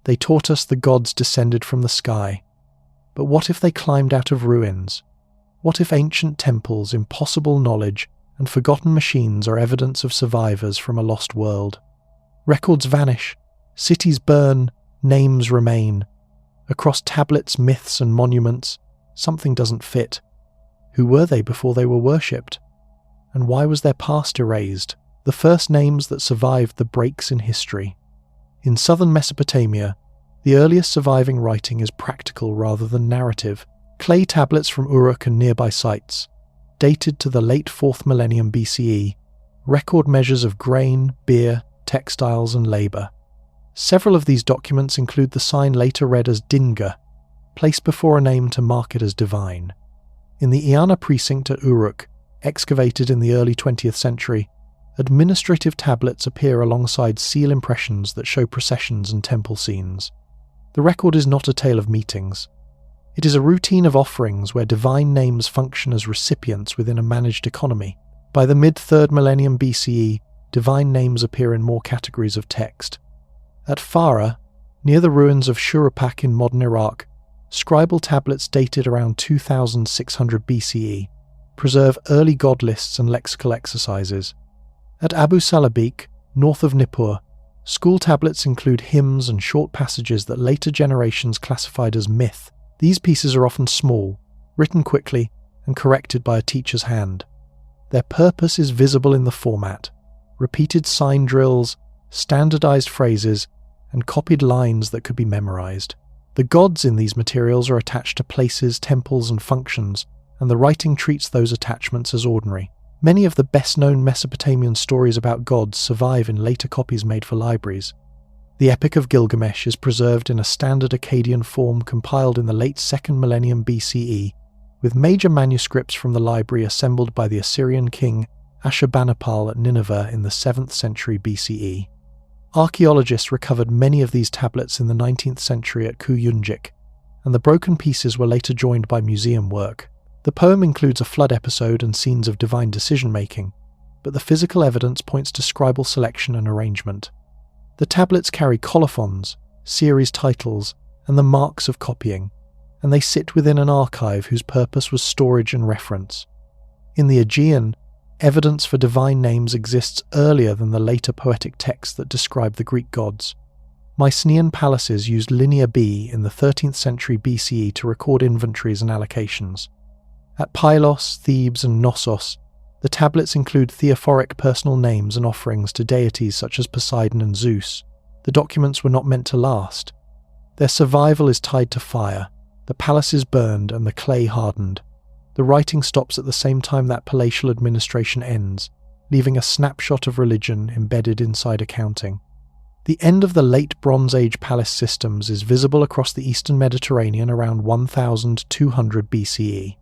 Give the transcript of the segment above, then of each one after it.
They taught us the gods descended from the sky. But what if they climbed out of ruins? What if ancient temples, impossible knowledge, and forgotten machines are evidence of survivors from a lost world? Records vanish, cities burn, names remain. Across tablets, myths, and monuments, something doesn't fit. Who were they before they were worshipped? And why was their past erased? The first names that survived the breaks in history. In southern Mesopotamia, the earliest surviving writing is practical rather than narrative. Clay tablets from Uruk and nearby sites, dated to the late 4th millennium BCE, record measures of grain, beer, textiles, and labour. Several of these documents include the sign later read as Dinga, placed before a name to mark it as divine. In the Iana precinct at Uruk, excavated in the early 20th century, administrative tablets appear alongside seal impressions that show processions and temple scenes. The record is not a tale of meetings. It is a routine of offerings where divine names function as recipients within a managed economy. By the mid-3rd millennium BCE, divine names appear in more categories of text. At Farah, near the ruins of Shuruppak in modern Iraq, scribal tablets dated around 2600 BCE preserve early god lists and lexical exercises. At Abu Salabik, north of Nippur, school tablets include hymns and short passages that later generations classified as myth. These pieces are often small, written quickly, and corrected by a teacher's hand. Their purpose is visible in the format: repeated sign drills, standardized phrases, and copied lines that could be memorized. The gods in these materials are attached to places, temples, and functions, and the writing treats those attachments as ordinary. Many of the best-known Mesopotamian stories about gods survive in later copies made for libraries. The Epic of Gilgamesh is preserved in a standard Akkadian form compiled in the late 2nd millennium BCE, with major manuscripts from the library assembled by the Assyrian king Ashurbanipal at Nineveh in the 7th century BCE. Archaeologists recovered many of these tablets in the 19th century at Kuyunjik, and the broken pieces were later joined by museum work. The poem includes a flood episode and scenes of divine decision-making, but the physical evidence points to scribal selection and arrangement. The tablets carry colophons, series titles, and the marks of copying, and they sit within an archive whose purpose was storage and reference. In the Aegean, evidence for divine names exists earlier than the later poetic texts that describe the Greek gods. Mycenaean palaces used Linear B in the 13th century BCE to record inventories and allocations. At Pylos, Thebes, and Knossos, the tablets include theophoric personal names and offerings to deities such as Poseidon and Zeus. The documents were not meant to last. Their survival is tied to fire. The palace is burned and the clay hardened. The writing stops at the same time that palatial administration ends, leaving a snapshot of religion embedded inside accounting. The end of the late Bronze Age palace systems is visible across the eastern Mediterranean around 1200 BCE.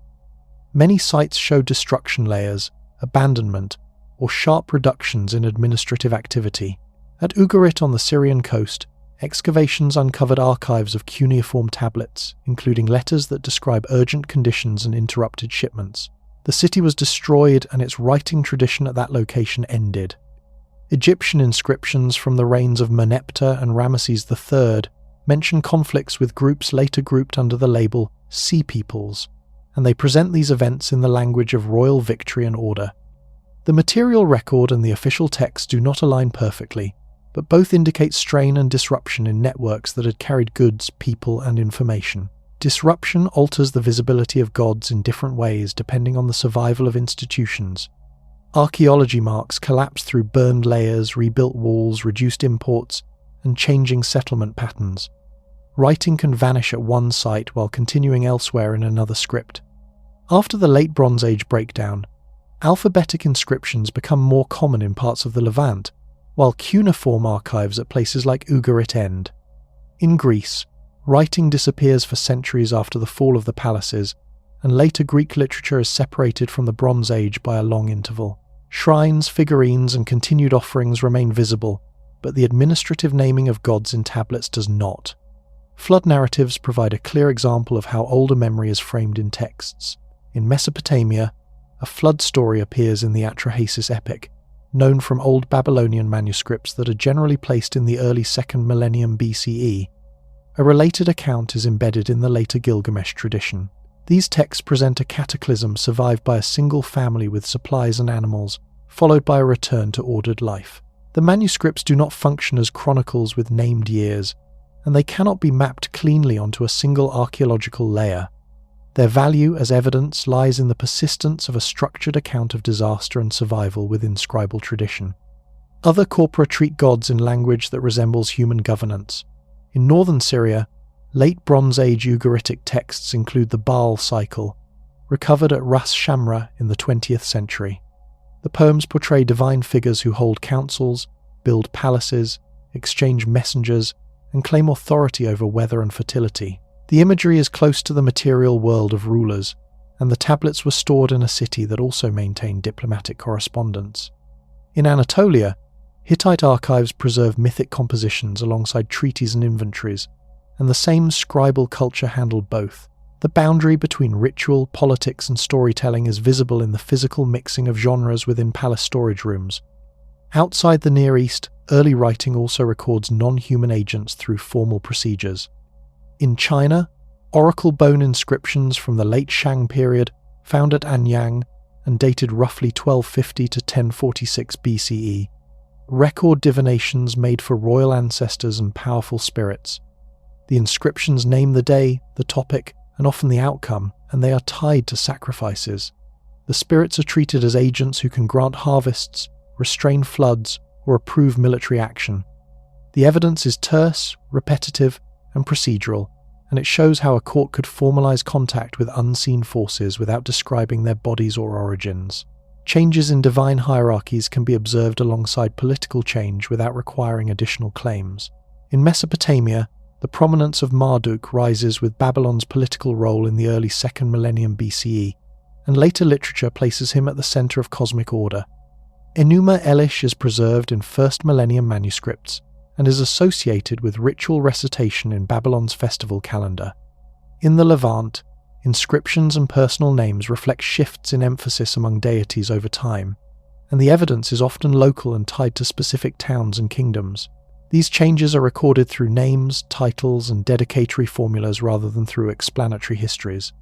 Many sites show destruction layers, abandonment, or sharp reductions in administrative activity. At Ugarit on the Syrian coast, excavations uncovered archives of cuneiform tablets, including letters that describe urgent conditions and interrupted shipments. The city was destroyed and its writing tradition at that location ended. Egyptian inscriptions from the reigns of Merneptah and Ramesses III mention conflicts with groups later grouped under the label Sea Peoples, and they present these events in the language of royal victory and order. The material record and the official text do not align perfectly, but both indicate strain and disruption in networks that had carried goods, people, and information. Disruption alters the visibility of gods in different ways depending on the survival of institutions. Archaeology marks collapse through burned layers, rebuilt walls, reduced imports, and changing settlement patterns. Writing can vanish at one site while continuing elsewhere in another script. After the late Bronze Age breakdown, alphabetic inscriptions become more common in parts of the Levant, while cuneiform archives at places like Ugarit end. In Greece, writing disappears for centuries after the fall of the palaces, and later Greek literature is separated from the Bronze Age by a long interval. Shrines, figurines, and continued offerings remain visible, but the administrative naming of gods in tablets does not. Flood narratives provide a clear example of how older memory is framed in texts. In Mesopotamia, a flood story appears in the Atrahasis epic, known from old Babylonian manuscripts that are generally placed in the early 2nd millennium BCE. A related account is embedded in the later Gilgamesh tradition. These texts present a cataclysm survived by a single family with supplies and animals, followed by a return to ordered life. The manuscripts do not function as chronicles with named years, and they cannot be mapped cleanly onto a single archaeological layer. Their value as evidence lies in the persistence of a structured account of disaster and survival within scribal tradition. Other corpora treat gods in language that resembles human governance. In northern Syria, late Bronze Age Ugaritic texts include the Baal cycle, recovered at Ras Shamra in the 20th century. The poems portray divine figures who hold councils, build palaces, exchange messengers, and claim authority over weather and fertility. The imagery is close to the material world of rulers, and the tablets were stored in a city that also maintained diplomatic correspondence. In Anatolia, Hittite archives preserve mythic compositions alongside treaties and inventories, and the same scribal culture handled both. The boundary between ritual, politics, and storytelling is visible in the physical mixing of genres within palace storage rooms. Outside the Near East, early writing also records non-human agents through formal procedures. In China, oracle bone inscriptions from the late Shang period, found at Anyang and dated roughly 1250 to 1046 BCE, record divinations made for royal ancestors and powerful spirits. The inscriptions name the day, the topic, and often the outcome, and they are tied to sacrifices. The spirits are treated as agents who can grant harvests, restrain floods, or approve military action. The evidence is terse, repetitive, and procedural, and it shows how a court could formalize contact with unseen forces without describing their bodies or origins. Changes in divine hierarchies can be observed alongside political change without requiring additional claims. In Mesopotamia, the prominence of Marduk rises with Babylon's political role in the early 2nd millennium BCE, and later literature places him at the center of cosmic order. Enuma Elish is preserved in 1st millennium manuscripts and is associated with ritual recitation in Babylon's festival calendar. In the Levant, inscriptions and personal names reflect shifts in emphasis among deities over time, and the evidence is often local and tied to specific towns and kingdoms. These changes are recorded through names, titles, and dedicatory formulas rather than through explanatory histories.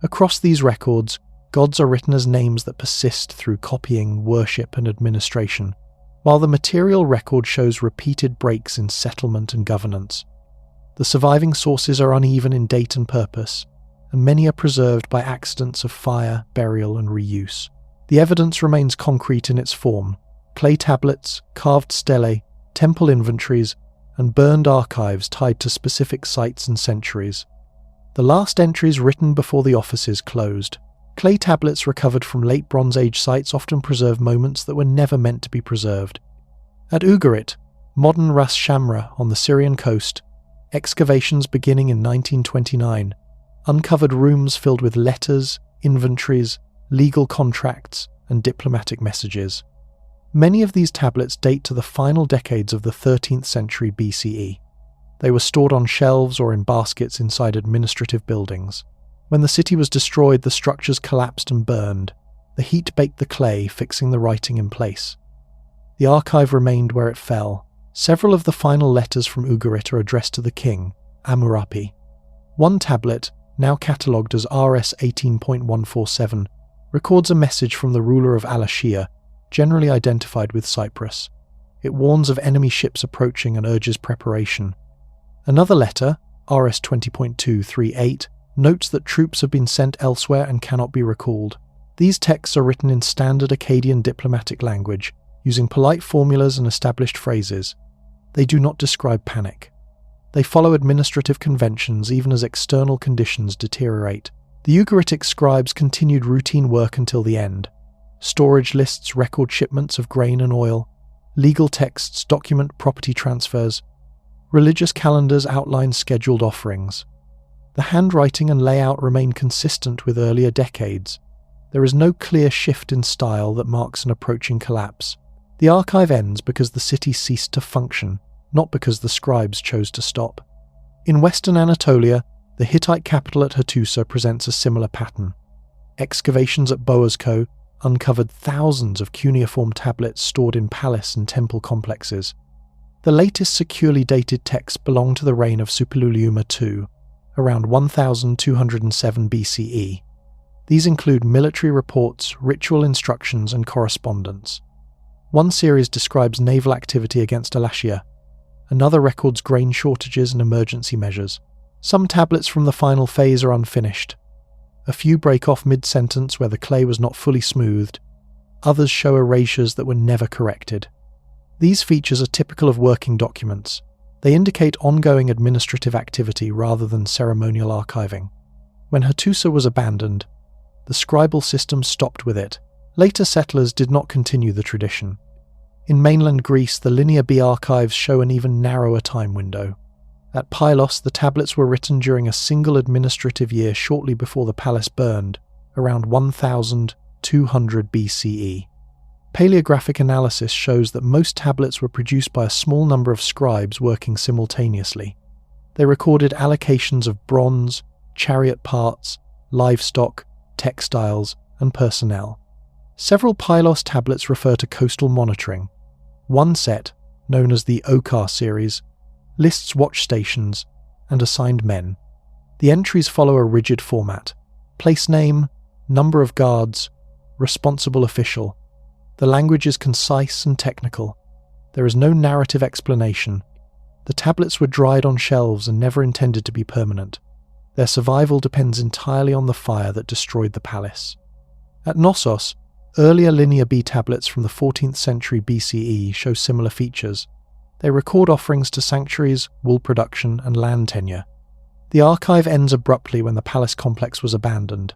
Across these records, gods are written as names that persist through copying, worship, and administration, while the material record shows repeated breaks in settlement and governance. The surviving sources are uneven in date and purpose, and many are preserved by accidents of fire, burial, and reuse. The evidence remains concrete in its form: clay tablets, carved stelae, temple inventories, and burned archives tied to specific sites and centuries. The last entries written before the offices closed. Clay tablets recovered from late Bronze Age sites often preserve moments that were never meant to be preserved. At Ugarit, modern Ras Shamra on the Syrian coast, excavations beginning in 1929 uncovered rooms filled with letters, inventories, legal contracts, and diplomatic messages. Many of these tablets date to the final decades of the 13th century BCE. They were stored on shelves or in baskets inside administrative buildings. When the city was destroyed, the structures collapsed and burned. The heat baked the clay, fixing the writing in place. The archive remained where it fell. Several of the final letters from Ugarit are addressed to the king, Amurapi. One tablet, now catalogued as RS 18.147, records a message from the ruler of Al-Ashir, generally identified with Cyprus. It warns of enemy ships approaching and urges preparation. Another letter, RS 20.238, notes that troops have been sent elsewhere and cannot be recalled. These texts are written in standard Akkadian diplomatic language, using polite formulas and established phrases. They do not describe panic. They follow administrative conventions even as external conditions deteriorate. The Ugaritic scribes continued routine work until the end. Storage lists record shipments of grain and oil. Legal texts document property transfers. Religious calendars outline scheduled offerings. The handwriting and layout remain consistent with earlier decades. There is no clear shift in style that marks an approaching collapse. The archive ends because the city ceased to function, not because the scribes chose to stop. In western Anatolia, the Hittite capital at Hattusa presents a similar pattern. Excavations at Boazco uncovered thousands of cuneiform tablets stored in palace and temple complexes. The latest securely dated texts belong to the reign of Suppiluliuma II, around 1207 BCE. These include military reports, ritual instructions, and correspondence. One series describes naval activity against Alatia. Another records grain shortages and emergency measures. Some tablets from the final phase are unfinished. A few break off mid-sentence where the clay was not fully smoothed. Others show erasures that were never corrected. These features are typical of working documents. They indicate ongoing administrative activity rather than ceremonial archiving. When Hattusa was abandoned, the scribal system stopped with it. Later settlers did not continue the tradition. In mainland Greece, the Linear B archives show an even narrower time window. At Pylos, the tablets were written during a single administrative year shortly before the palace burned, around 1200 BCE. Paleographic analysis shows that most tablets were produced by a small number of scribes working simultaneously. They recorded allocations of bronze, chariot parts, livestock, textiles, and personnel. Several Pylos tablets refer to coastal monitoring. One set, known as the Okar series, lists watch stations and assigned men. The entries follow a rigid format: place name, number of guards, responsible official. The language is concise and technical. There is no narrative explanation. The tablets were dried on shelves and never intended to be permanent. Their survival depends entirely on the fire that destroyed the palace. At Knossos, earlier Linear B tablets from the 14th century BCE show similar features. They record offerings to sanctuaries, wool production, and land tenure. The archive ends abruptly when the palace complex was abandoned.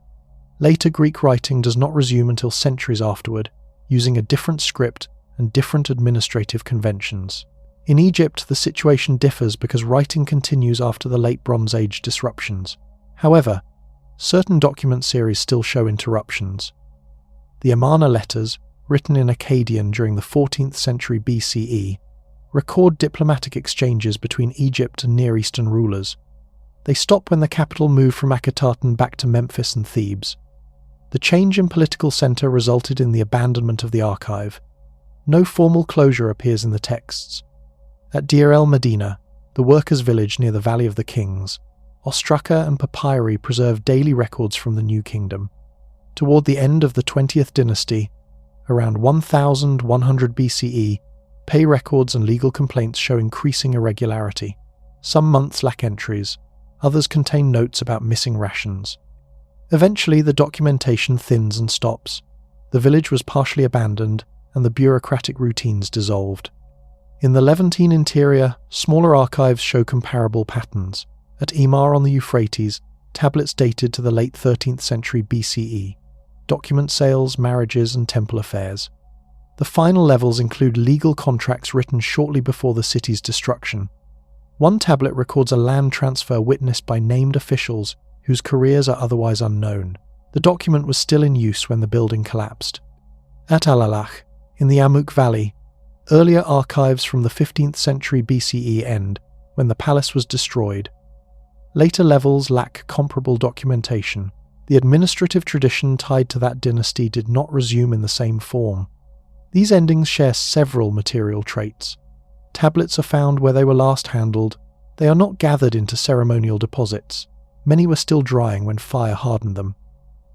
Later Greek writing does not resume until centuries afterward, using a different script and different administrative conventions. In Egypt, the situation differs because writing continues after the Late Bronze Age disruptions. However, certain document series still show interruptions. The Amarna letters, written in Akkadian during the 14th century BCE, record diplomatic exchanges between Egypt and Near Eastern rulers. They stop when the capital moved from Akhetaten back to Memphis and Thebes. The change in political center resulted in the abandonment of the archive. No formal closure appears in the texts. At Deir el Medina, the workers' village near the Valley of the Kings, ostraka and papyri preserve daily records from the New Kingdom. Toward the end of the 20th dynasty, around 1100 BCE, pay records and legal complaints show increasing irregularity. Some months lack entries, others contain notes about missing rations. Eventually, the documentation thins and stops. The village was partially abandoned, and the bureaucratic routines dissolved. In the Levantine interior, smaller archives show comparable patterns. At Emar on the Euphrates, tablets dated to the late 13th century BCE document sales, marriages, and temple affairs. The final levels include legal contracts written shortly before the city's destruction. One tablet records a land transfer witnessed by named officials whose careers are otherwise unknown. The document was still in use when the building collapsed. At Alalach, in the Amuk Valley, earlier archives from the 15th century BCE end, when the palace was destroyed. Later levels lack comparable documentation. The administrative tradition tied to that dynasty did not resume in the same form. These endings share several material traits. Tablets are found where they were last handled. They are not gathered into ceremonial deposits. Many were still drying when fire hardened them.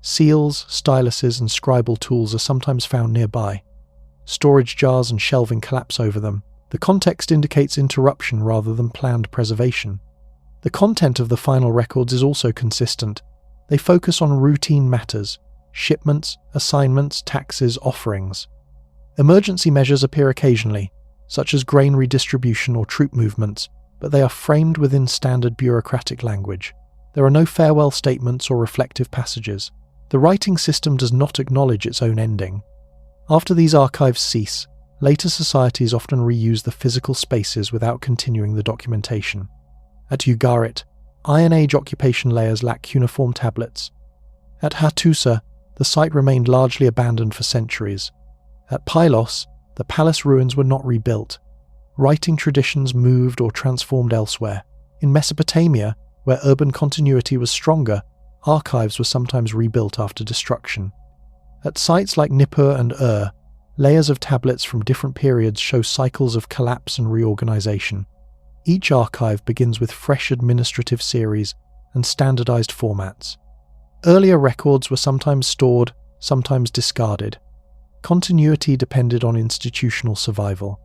Seals, styluses, and scribal tools are sometimes found nearby. Storage jars and shelving collapse over them. The context indicates interruption rather than planned preservation. The content of the final records is also consistent. They focus on routine matters: shipments, assignments, taxes, offerings. Emergency measures appear occasionally, such as grain redistribution or troop movements, but they are framed within standard bureaucratic language. There are no farewell statements or reflective passages. The writing system does not acknowledge its own ending. After these archives cease, later societies often reuse the physical spaces without continuing the documentation. At Ugarit, Iron Age occupation layers lack cuneiform tablets. At Hattusa, the site remained largely abandoned for centuries. At Pylos, the palace ruins were not rebuilt. Writing traditions moved or transformed elsewhere. In Mesopotamia, where urban continuity was stronger, archives were sometimes rebuilt after destruction. At sites like Nippur and Layers of tablets from different periods show cycles of collapse and reorganization. Each archive begins with fresh administrative series and standardized formats. Earlier records were sometimes stored, sometimes discarded. Continuity depended on institutional survival.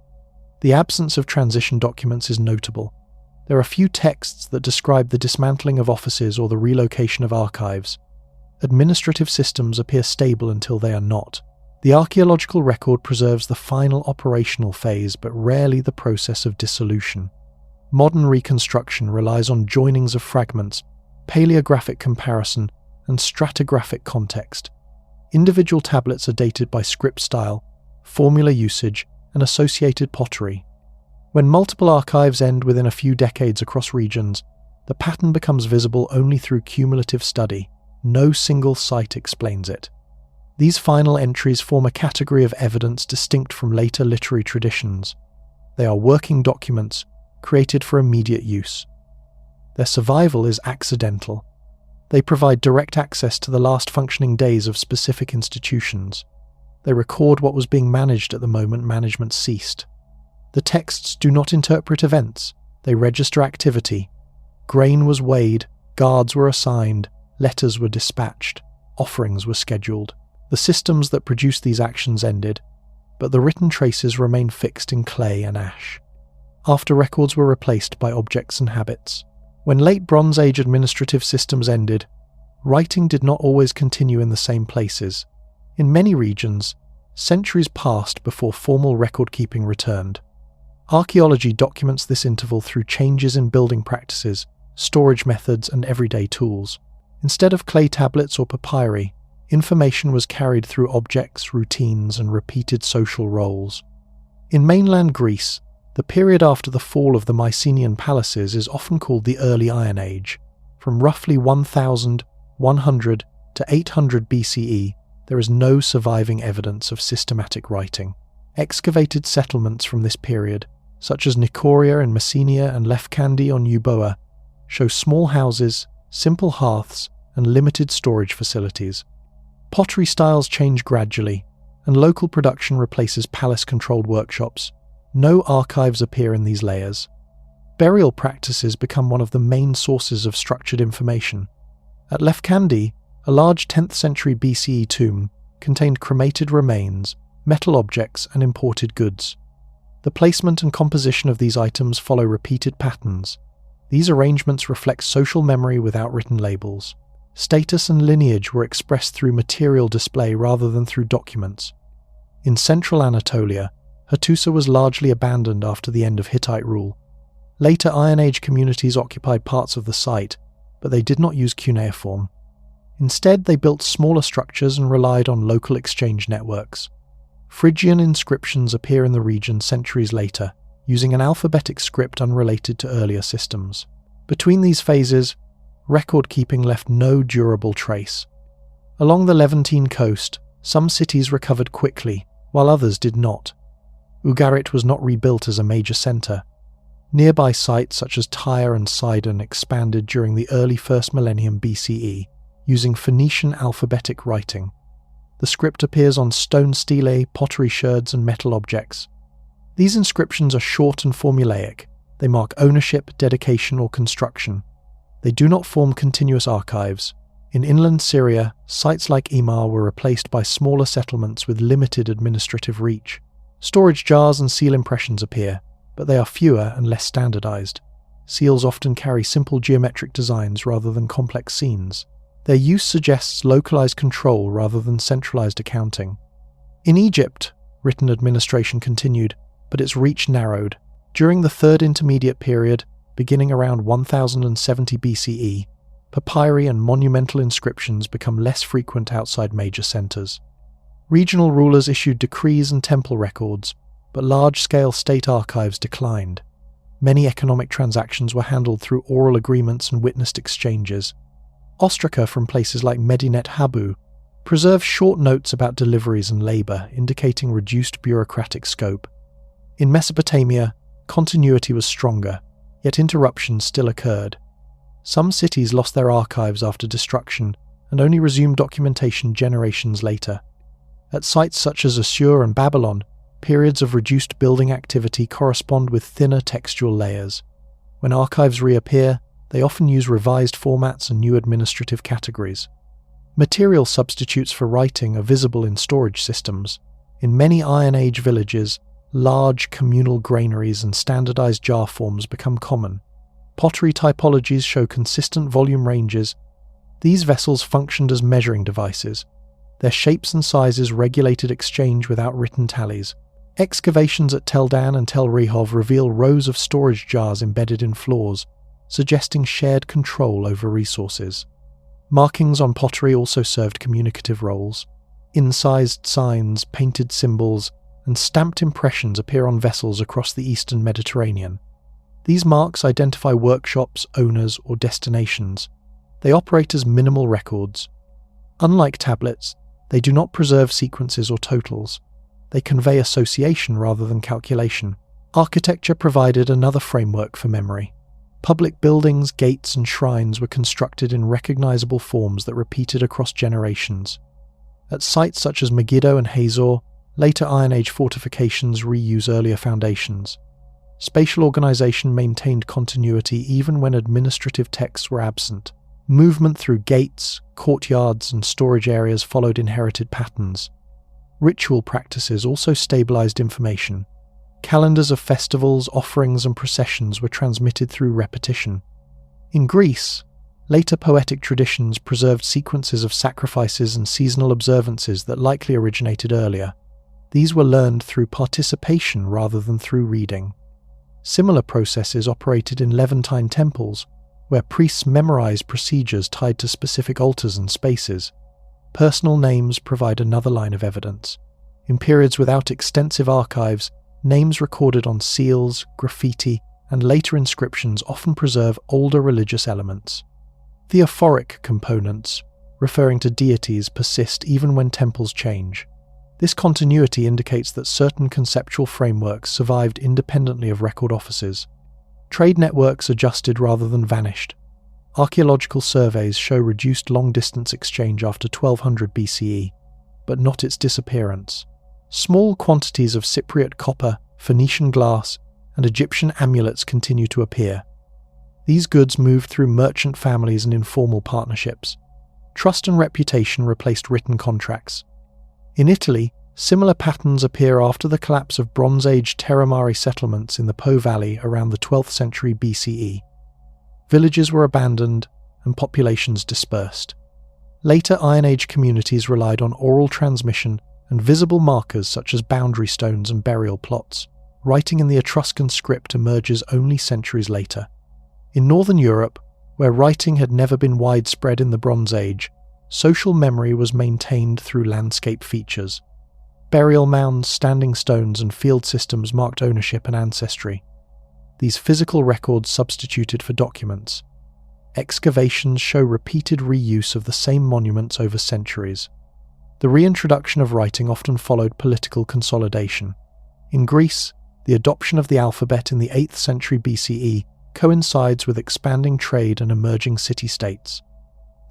The absence of transition documents is notable. There are few texts that describe the dismantling of offices or the relocation of archives. Administrative systems appear stable until they are not. The archaeological record preserves the final operational phase, but rarely the process of dissolution. Modern reconstruction relies on joinings of fragments, paleographic comparison, and stratigraphic context. Individual tablets are dated by script style, formula usage, and associated pottery. When multiple archives end within a few decades across regions, the pattern becomes visible only through cumulative study. No single site explains it. These final entries form a category of evidence distinct from later literary traditions. They are working documents, created for immediate use. Their survival is accidental. They provide direct access to the last functioning days of specific institutions. They record what was being managed at the moment management ceased. The texts do not interpret events, they register activity. Grain was weighed, guards were assigned, letters were dispatched, offerings were scheduled. The systems that produced these actions ended, but the written traces remain fixed in clay and ash. After records were replaced by objects and habits. When late Bronze Age administrative systems ended, writing did not always continue in the same places. In many regions, centuries passed before formal record-keeping returned. Archaeology documents this interval through changes in building practices, storage methods, and everyday tools. Instead of clay tablets or papyri, information was carried through objects, routines, and repeated social roles. In mainland Greece, the period after the fall of the Mycenaean palaces is often called the Early Iron Age. From roughly 1100 to 800 BCE, there is no surviving evidence of systematic writing. Excavated settlements from this period, such as Nicoria in Messenia and Lefkandi on Euboea, show small houses, simple hearths, and limited storage facilities. Pottery styles change gradually, and local production replaces palace-controlled workshops. No archives appear in these layers. Burial practices become one of the main sources of structured information. At Lefkandi, a large 10th century BCE tomb contained cremated remains, metal objects, and imported goods. The placement and composition of these items follow repeated patterns. These arrangements reflect social memory without written labels. Status and lineage were expressed through material display rather than through documents. In central Anatolia, Hattusa was largely abandoned after the end of Hittite rule. Later Iron Age communities occupied parts of the site, but they did not use cuneiform. Instead, they built smaller structures and relied on local exchange networks. Phrygian inscriptions appear in the region centuries later, using an alphabetic script unrelated to earlier systems. Between these phases, record-keeping left no durable trace. Along the Levantine coast, some cities recovered quickly, while others did not. Ugarit was not rebuilt as a major centre. Nearby sites such as Tyre and Sidon expanded during the early 1st millennium BCE, using Phoenician alphabetic writing. The script appears on stone stelae, pottery sherds, and metal objects. These inscriptions are short and formulaic. They mark ownership, dedication, or construction. They do not form continuous archives. In inland Syria, sites like Emar were replaced by smaller settlements with limited administrative reach. Storage jars and seal impressions appear, but they are fewer and less standardized. Seals often carry simple geometric designs rather than complex scenes. Their use suggests localized control rather than centralized accounting. In Egypt, written administration continued, but its reach narrowed. During the Third Intermediate Period, beginning around 1070 BCE, papyri and monumental inscriptions become less frequent outside major centers. Regional rulers issued decrees and temple records, but large-scale state archives declined. Many economic transactions were handled through oral agreements and witnessed exchanges. Ostraca from places like Medinet Habu preserve short notes about deliveries and labour, indicating reduced bureaucratic scope. In Mesopotamia, continuity was stronger, yet interruptions still occurred. Some cities lost their archives after destruction and only resumed documentation generations later. At sites such as Assur and Babylon, periods of reduced building activity correspond with thinner textual layers. When archives reappear, they often use revised formats and new administrative categories. Material substitutes for writing are visible in storage systems. In many Iron Age villages, large communal granaries and standardized jar forms become common. Pottery typologies show consistent volume ranges. These vessels functioned as measuring devices. Their shapes and sizes regulated exchange without written tallies. Excavations at Tel Dan and Tel Rehov reveal rows of storage jars embedded in floors, suggesting shared control over resources. Markings on pottery also served communicative roles. Incised signs, painted symbols, and stamped impressions appear on vessels across the eastern Mediterranean. These marks identify workshops, owners, or destinations. They operate as minimal records. Unlike tablets, they do not preserve sequences or totals. They convey association rather than calculation. Architecture provided another framework for memory. Public buildings, gates, and shrines were constructed in recognizable forms that repeated across generations. At sites such as Megiddo and Hazor, later Iron Age fortifications reuse earlier foundations. Spatial organization maintained continuity even when administrative texts were absent. Movement through gates, courtyards, and storage areas followed inherited patterns. Ritual practices also stabilized information. Calendars of festivals, offerings, and processions were transmitted through repetition. In Greece, later poetic traditions preserved sequences of sacrifices and seasonal observances that likely originated earlier. These were learned through participation rather than through reading. Similar processes operated in Levantine temples, where priests memorized procedures tied to specific altars and spaces. Personal names provide another line of evidence. In periods without extensive archives, names recorded on seals, graffiti, and later inscriptions often preserve older religious elements. Theophoric components, referring to deities, persist even when temples change. This continuity indicates that certain conceptual frameworks survived independently of record offices. Trade networks adjusted rather than vanished. Archaeological surveys show reduced long-distance exchange after 1200 BCE, but not its disappearance. Small quantities of Cypriot copper, Phoenician glass, and Egyptian amulets continue to appear. These goods moved through merchant families and informal partnerships. Trust and reputation replaced written contracts. In Italy, similar patterns appear after the collapse of Bronze Age Terramari settlements in the Po Valley around the 12th century BCE. Villages were abandoned and populations dispersed. Later Iron Age communities relied on oral transmission and visible markers such as boundary stones and burial plots. Writing in the Etruscan script emerges only centuries later. In Northern Europe, where writing had never been widespread in the Bronze Age, social memory was maintained through landscape features. Burial mounds, standing stones, and field systems marked ownership and ancestry. These physical records substituted for documents. Excavations show repeated reuse of the same monuments over centuries. The reintroduction of writing often followed political consolidation. In Greece, the adoption of the alphabet in the 8th century BCE coincides with expanding trade and emerging city-states.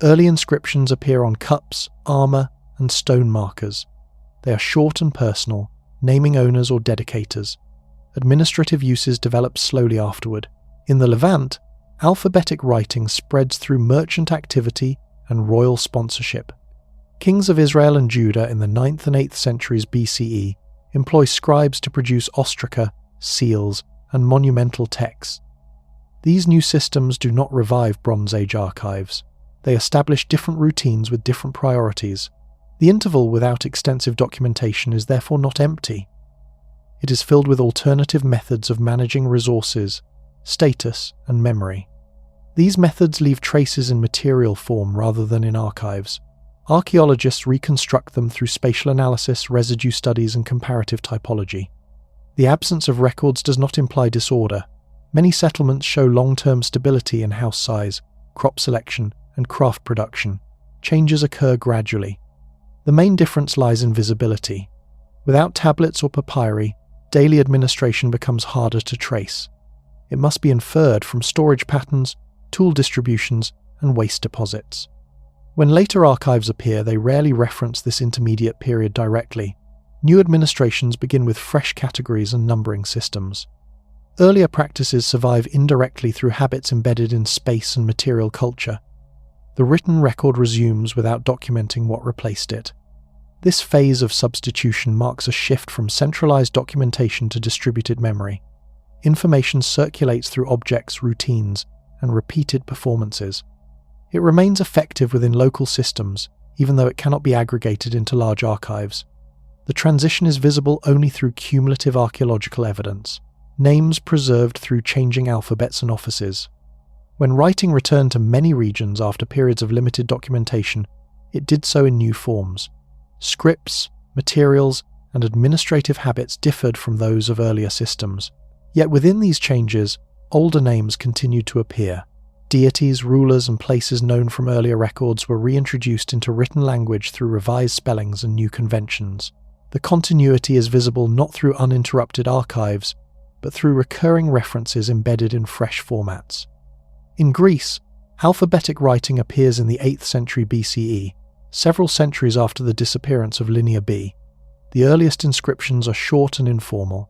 Early inscriptions appear on cups, armour, and stone markers. They are short and personal, naming owners or dedicators. Administrative uses develop slowly afterward. In the Levant, alphabetic writing spreads through merchant activity and royal sponsorship. Kings of Israel and Judah in the 9th and 8th centuries BCE employ scribes to produce ostraca, seals, and monumental texts. These new systems do not revive Bronze Age archives. They establish different routines with different priorities. The interval without extensive documentation is therefore not empty. It is filled with alternative methods of managing resources, status, and memory. These methods leave traces in material form rather than in archives. Archaeologists reconstruct them through spatial analysis, residue studies, and comparative typology. The absence of records does not imply disorder. Many settlements show long-term stability in house size, crop selection, and craft production. Changes occur gradually. The main difference lies in visibility. Without tablets or papyri, daily administration becomes harder to trace. It must be inferred from storage patterns, tool distributions, and waste deposits. When later archives appear, they rarely reference this intermediate period directly. New administrations begin with fresh categories and numbering systems. Earlier practices survive indirectly through habits embedded in space and material culture. The written record resumes without documenting what replaced it. This phase of substitution marks a shift from centralized documentation to distributed memory. Information circulates through objects, routines, and repeated performances. It remains effective within local systems, even though it cannot be aggregated into large archives. The transition is visible only through cumulative archaeological evidence, names preserved through changing alphabets and offices. When writing returned to many regions after periods of limited documentation, it did so in new forms. Scripts, materials, and administrative habits differed from those of earlier systems. Yet within these changes, older names continued to appear. Deities, rulers, and places known from earlier records were reintroduced into written language through revised spellings and new conventions. The continuity is visible not through uninterrupted archives, but through recurring references embedded in fresh formats. In Greece, alphabetic writing appears in the 8th century BCE, several centuries after the disappearance of Linear B. The earliest inscriptions are short and informal.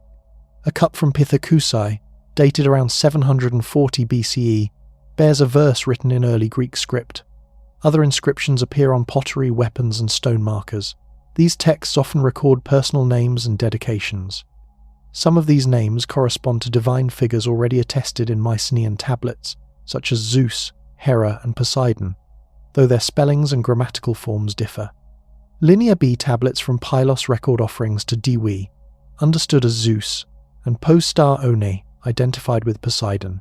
A cup from Pithecusae, dated around 740 BCE, bears a verse written in early Greek script. Other inscriptions appear on pottery, weapons, and stone markers. These texts often record personal names and dedications. Some of these names correspond to divine figures already attested in Mycenaean tablets, such as Zeus, Hera, and Poseidon, though their spellings and grammatical forms differ. Linear B tablets from Pylos record offerings to Diwi, understood as Zeus, and Postar One, identified with Poseidon.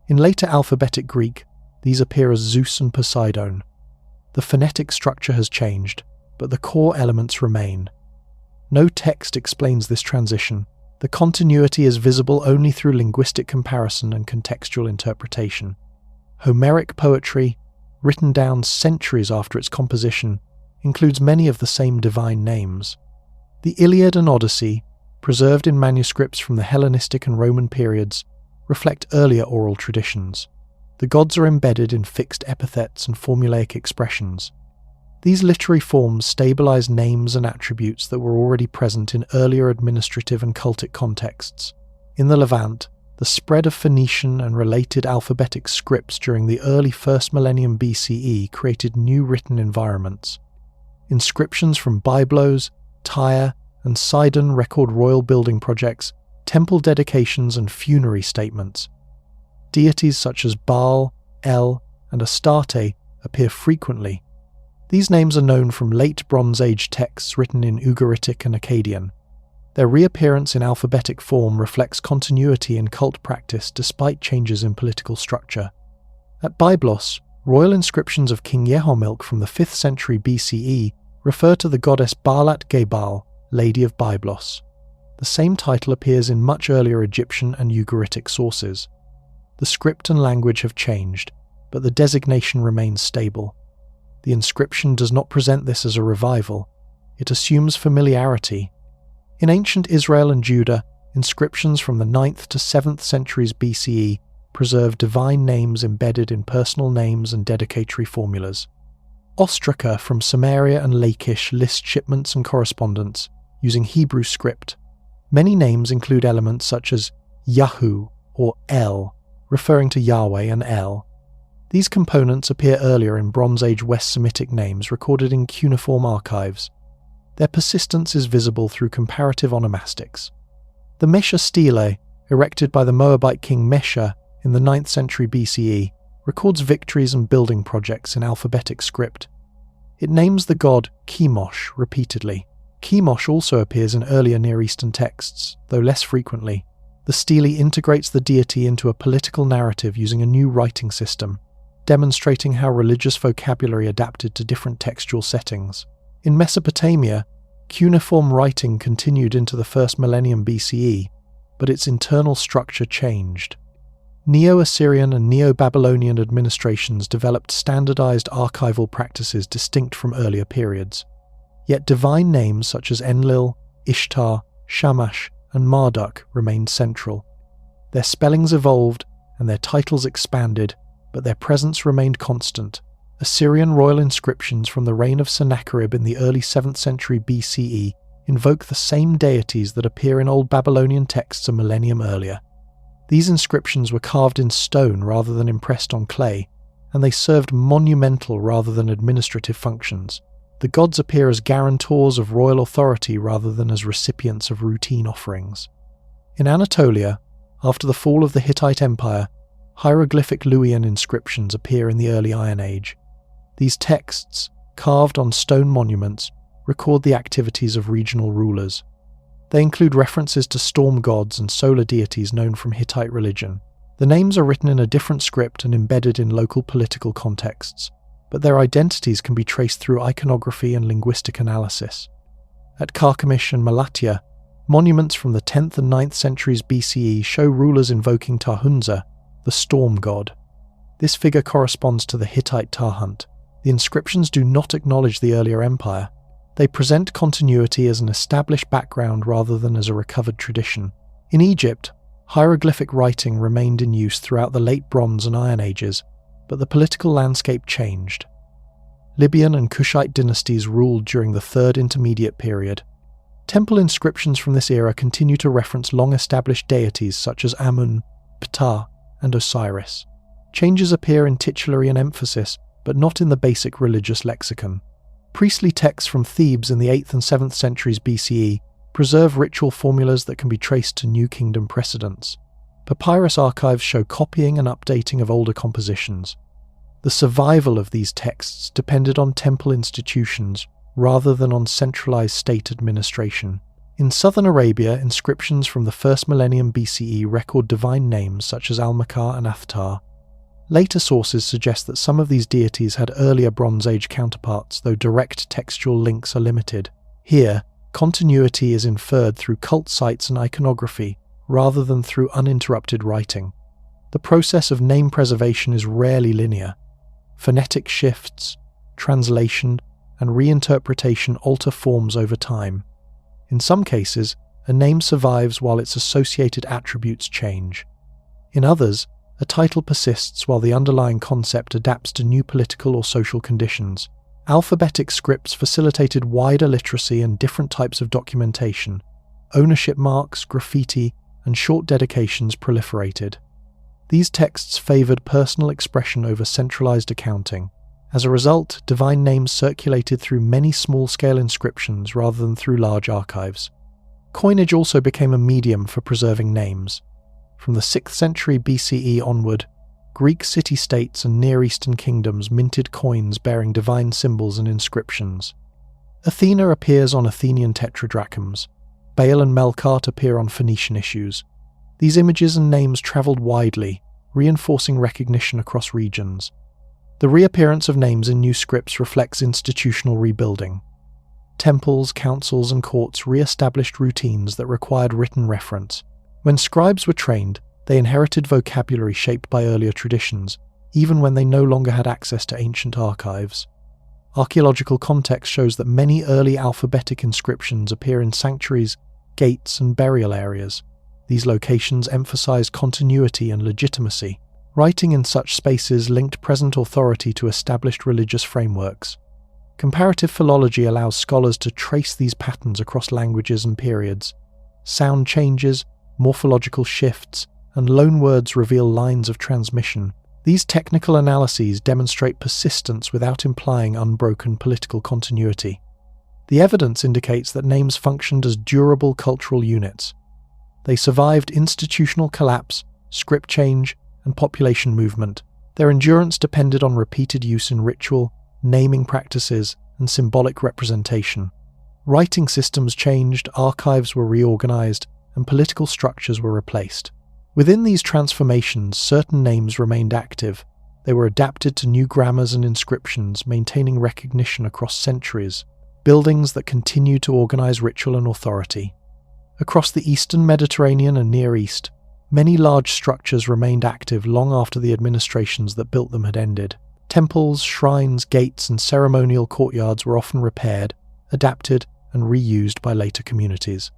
In later alphabetic Greek, these appear as Zeus and Poseidon. The phonetic structure has changed, but the core elements remain. No text explains this transition. The continuity is visible only through linguistic comparison and contextual interpretation. Homeric poetry, written down centuries after its composition, includes many of the same divine names. The Iliad and Odyssey, preserved in manuscripts from the Hellenistic and Roman periods, reflect earlier oral traditions. The gods are embedded in fixed epithets and formulaic expressions. These literary forms stabilize names and attributes that were already present in earlier administrative and cultic contexts. In the Levant, the spread of Phoenician and related alphabetic scripts during the early 1st millennium BCE created new written environments. Inscriptions from Byblos, Tyre, and Sidon record royal building projects, temple dedications, and funerary statements. Deities such as Baal, El, and Astarte appear frequently. These names are known from late Bronze Age texts written in Ugaritic and Akkadian. Their reappearance in alphabetic form reflects continuity in cult practice despite changes in political structure. At Byblos, royal inscriptions of King Yehomilk from the 5th century BCE refer to the goddess Baalat Gebal, Lady of Byblos. The same title appears in much earlier Egyptian and Ugaritic sources. The script and language have changed, but the designation remains stable. The inscription does not present this as a revival. It assumes familiarity. In ancient Israel and Judah, inscriptions from the 9th to 7th centuries BCE preserve divine names embedded in personal names and dedicatory formulas. Ostraca from Samaria and Lachish list shipments and correspondence using Hebrew script. Many names include elements such as Yahu or El, referring to Yahweh, and El. These components appear earlier in Bronze Age West Semitic names recorded in cuneiform archives. Their persistence is visible through comparative onomastics. The Mesha stele, erected by the Moabite king Mesha in the 9th century BCE, records victories and building projects in alphabetic script. It names the god Chemosh repeatedly. Chemosh also appears in earlier Near Eastern texts, though less frequently. The stele integrates the deity into a political narrative using a new writing system, demonstrating how religious vocabulary adapted to different textual settings. In Mesopotamia, cuneiform writing continued into the 1st millennium BCE, but its internal structure changed. Neo-Assyrian and Neo-Babylonian administrations developed standardized archival practices distinct from earlier periods. Yet divine names such as Enlil, Ishtar, Shamash, and Marduk remained central. Their spellings evolved and their titles expanded, but their presence remained constant. Assyrian royal inscriptions from the reign of Sennacherib in the early 7th century BCE invoke the same deities that appear in Old Babylonian texts a millennium earlier. These inscriptions were carved in stone rather than impressed on clay, and they served monumental rather than administrative functions. The gods appear as guarantors of royal authority rather than as recipients of routine offerings. In Anatolia, after the fall of the Hittite Empire, hieroglyphic Luwian inscriptions appear in the early Iron Age. These texts, carved on stone monuments, record the activities of regional rulers. They include references to storm gods and solar deities known from Hittite religion. The names are written in a different script and embedded in local political contexts, but their identities can be traced through iconography and linguistic analysis. At Carchemish and Malatya, monuments from the 10th and 9th centuries BCE show rulers invoking Tahunza, the storm god. This figure corresponds to the Hittite Tahunt. The inscriptions do not acknowledge the earlier empire. They present continuity as an established background rather than as a recovered tradition. In Egypt, hieroglyphic writing remained in use throughout the Late Bronze and Iron Ages, but the political landscape changed. Libyan and Kushite dynasties ruled during the Third Intermediate Period. Temple inscriptions from this era continue to reference long-established deities such as Amun, Ptah, and Osiris. Changes appear in titulary and emphasis, but not in the basic religious lexicon. Priestly texts from Thebes in the 8th and 7th centuries BCE preserve ritual formulas that can be traced to New Kingdom precedents. Papyrus archives show copying and updating of older compositions. The survival of these texts depended on temple institutions rather than on centralized state administration. In southern Arabia, inscriptions from the 1st millennium BCE record divine names such as Al-Makar and Athtar. Later sources suggest that some of these deities had earlier Bronze Age counterparts, though direct textual links are limited. Here, continuity is inferred through cult sites and iconography, rather than through uninterrupted writing. The process of name preservation is rarely linear. Phonetic shifts, translation, and reinterpretation alter forms over time. In some cases, a name survives while its associated attributes change. In others, a title persists while the underlying concept adapts to new political or social conditions. Alphabetic scripts facilitated wider literacy and different types of documentation. Ownership marks, graffiti, and short dedications proliferated. These texts favoured personal expression over centralised accounting. As a result, divine names circulated through many small-scale inscriptions rather than through large archives. Coinage also became a medium for preserving names. From the 6th century BCE onward, Greek city-states and Near Eastern kingdoms minted coins bearing divine symbols and inscriptions. Athena appears on Athenian tetradrachms. Baal and Melkart appear on Phoenician issues. These images and names travelled widely, reinforcing recognition across regions. The reappearance of names in new scripts reflects institutional rebuilding. Temples, councils, and courts re-established routines that required written reference. When scribes were trained, they inherited vocabulary shaped by earlier traditions, even when they no longer had access to ancient archives. Archaeological context shows that many early alphabetic inscriptions appear in sanctuaries, gates, and burial areas. These locations emphasized continuity and legitimacy. Writing in such spaces linked present authority to established religious frameworks. Comparative philology allows scholars to trace these patterns across languages and periods. Sound changes, morphological shifts, and loanwords reveal lines of transmission. These technical analyses demonstrate persistence without implying unbroken political continuity. The evidence indicates that names functioned as durable cultural units. They survived institutional collapse, script change, and population movement. Their endurance depended on repeated use in ritual, naming practices, and symbolic representation. Writing systems changed, archives were reorganized, and political structures were replaced. Within these transformations, certain names remained active. They were adapted to new grammars and inscriptions, maintaining recognition across centuries, buildings that continued to organize ritual and authority. Across the Eastern Mediterranean and Near East, many large structures remained active long after the administrations that built them had ended. Temples, shrines, gates, and ceremonial courtyards were often repaired, adapted, and reused by later communities.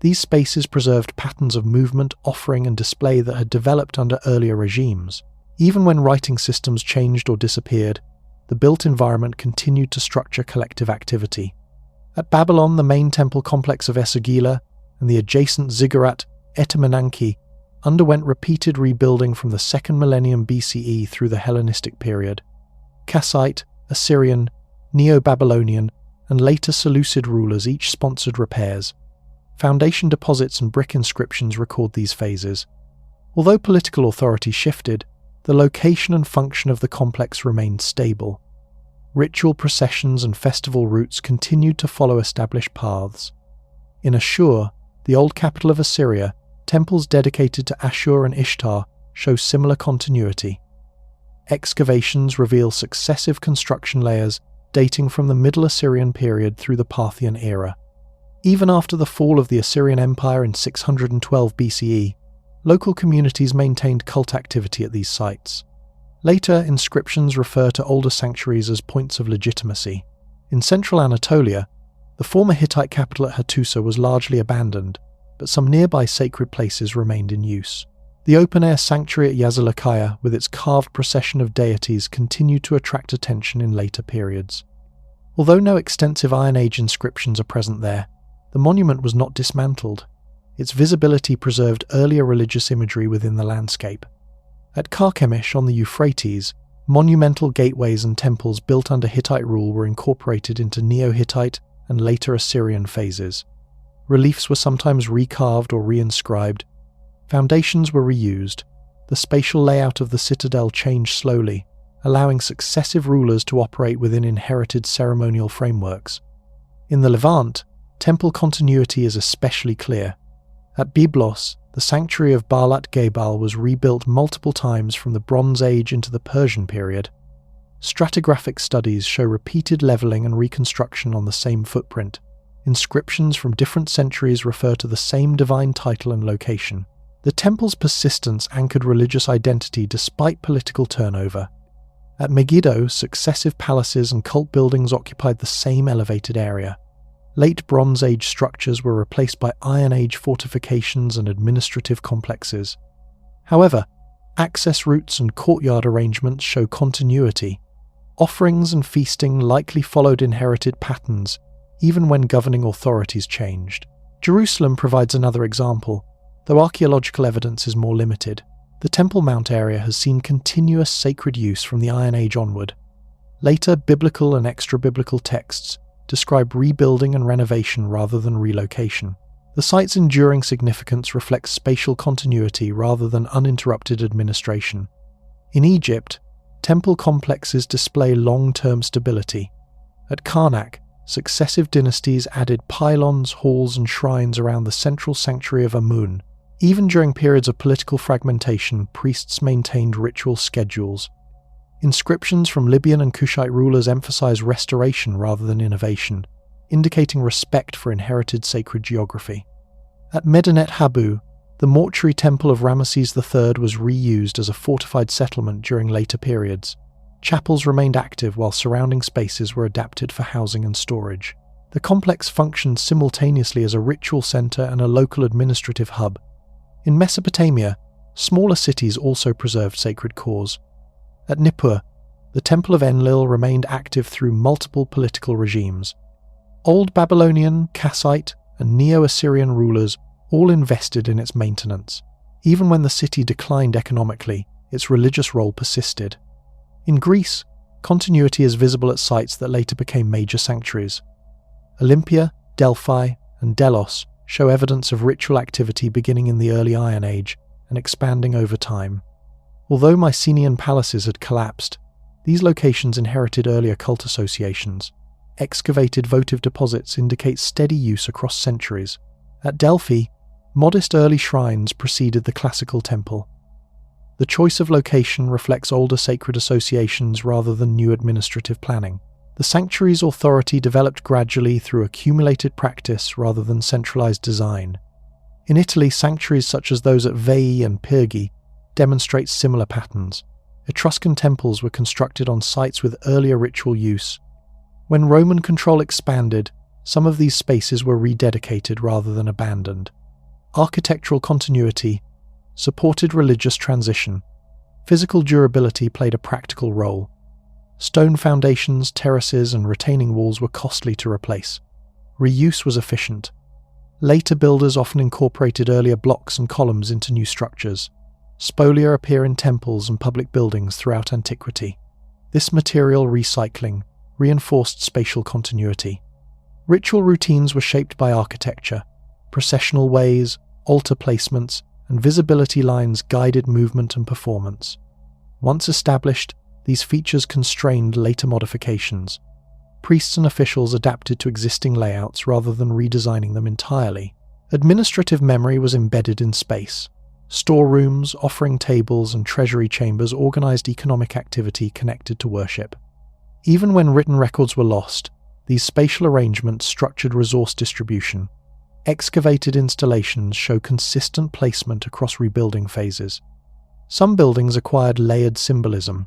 These spaces preserved patterns of movement, offering, and display that had developed under earlier regimes. Even when writing systems changed or disappeared, the built environment continued to structure collective activity. At Babylon, the main temple complex of Esagila and the adjacent ziggurat Etemenanki underwent repeated rebuilding from the 2nd millennium BCE through the Hellenistic period. Kassite, Assyrian, Neo-Babylonian, and later Seleucid rulers each sponsored repairs. Foundation deposits and brick inscriptions record these phases. Although political authority shifted, the location and function of the complex remained stable. Ritual processions and festival routes continued to follow established paths. In Ashur, the old capital of Assyria, temples dedicated to Ashur and Ishtar show similar continuity. Excavations reveal successive construction layers dating from the Middle Assyrian period through the Parthian era. Even after the fall of the Assyrian Empire in 612 BCE, local communities maintained cult activity at these sites. Later, inscriptions refer to older sanctuaries as points of legitimacy. In central Anatolia, the former Hittite capital at Hattusa was largely abandoned, but some nearby sacred places remained in use. The open-air sanctuary at Yazilikaya, with its carved procession of deities, continued to attract attention in later periods. Although no extensive Iron Age inscriptions are present there, the monument was not dismantled. Its visibility preserved earlier religious imagery within the landscape. At Carchemish on the Euphrates, monumental gateways and temples built under Hittite rule were incorporated into Neo-Hittite and later Assyrian phases. Reliefs were sometimes recarved or reinscribed. Foundations were reused. The spatial layout of the citadel changed slowly, allowing successive rulers to operate within inherited ceremonial frameworks. In the Levant, temple continuity is especially clear. At Byblos, the sanctuary of Baalat Gebal was rebuilt multiple times from the Bronze Age into the Persian period. Stratigraphic studies show repeated leveling and reconstruction on the same footprint. Inscriptions from different centuries refer to the same divine title and location. The temple's persistence anchored religious identity despite political turnover. At Megiddo, successive palaces and cult buildings occupied the same elevated area. Late Bronze Age structures were replaced by Iron Age fortifications and administrative complexes. However, access routes and courtyard arrangements show continuity. Offerings and feasting likely followed inherited patterns, even when governing authorities changed. Jerusalem provides another example, though archaeological evidence is more limited. The Temple Mount area has seen continuous sacred use from the Iron Age onward. Later biblical and extra-biblical texts describe rebuilding and renovation rather than relocation. The site's enduring significance reflects spatial continuity rather than uninterrupted administration. In Egypt, temple complexes display long-term stability. At Karnak, successive dynasties added pylons, halls, and shrines around the central sanctuary of Amun. Even during periods of political fragmentation, priests maintained ritual schedules. Inscriptions from Libyan and Kushite rulers emphasize restoration rather than innovation, indicating respect for inherited sacred geography. At Medinet Habu, the mortuary temple of Ramesses III was reused as a fortified settlement during later periods. Chapels remained active while surrounding spaces were adapted for housing and storage. The complex functioned simultaneously as a ritual center and a local administrative hub. In Mesopotamia, smaller cities also preserved sacred cores. At Nippur, the Temple of Enlil remained active through multiple political regimes. Old Babylonian, Kassite, and Neo-Assyrian rulers all invested in its maintenance. Even when the city declined economically, its religious role persisted. In Greece, continuity is visible at sites that later became major sanctuaries. Olympia, Delphi, and Delos show evidence of ritual activity beginning in the early Iron Age and expanding over time. Although Mycenaean palaces had collapsed, these locations inherited earlier cult associations. Excavated votive deposits indicate steady use across centuries. At Delphi, modest early shrines preceded the classical temple. The choice of location reflects older sacred associations rather than new administrative planning. The sanctuary's authority developed gradually through accumulated practice rather than centralized design. In Italy, sanctuaries such as those at Veii and Pyrgi demonstrate similar patterns. Etruscan temples were constructed on sites with earlier ritual use. When Roman control expanded, some of these spaces were rededicated rather than abandoned. Architectural continuity supported religious transition. Physical durability played a practical role. Stone foundations, terraces, and retaining walls were costly to replace. Reuse was efficient. Later builders often incorporated earlier blocks and columns into new structures. Spolia appear in temples and public buildings throughout antiquity. This material recycling reinforced spatial continuity. Ritual routines were shaped by architecture. Processional ways, altar placements, and visibility lines guided movement and performance. Once established, these features constrained later modifications. Priests and officials adapted to existing layouts rather than redesigning them entirely. Administrative memory was embedded in space. Storerooms, offering tables, and treasury chambers organized economic activity connected to worship. Even when written records were lost, these spatial arrangements structured resource distribution. Excavated installations show consistent placement across rebuilding phases. Some buildings acquired layered symbolism.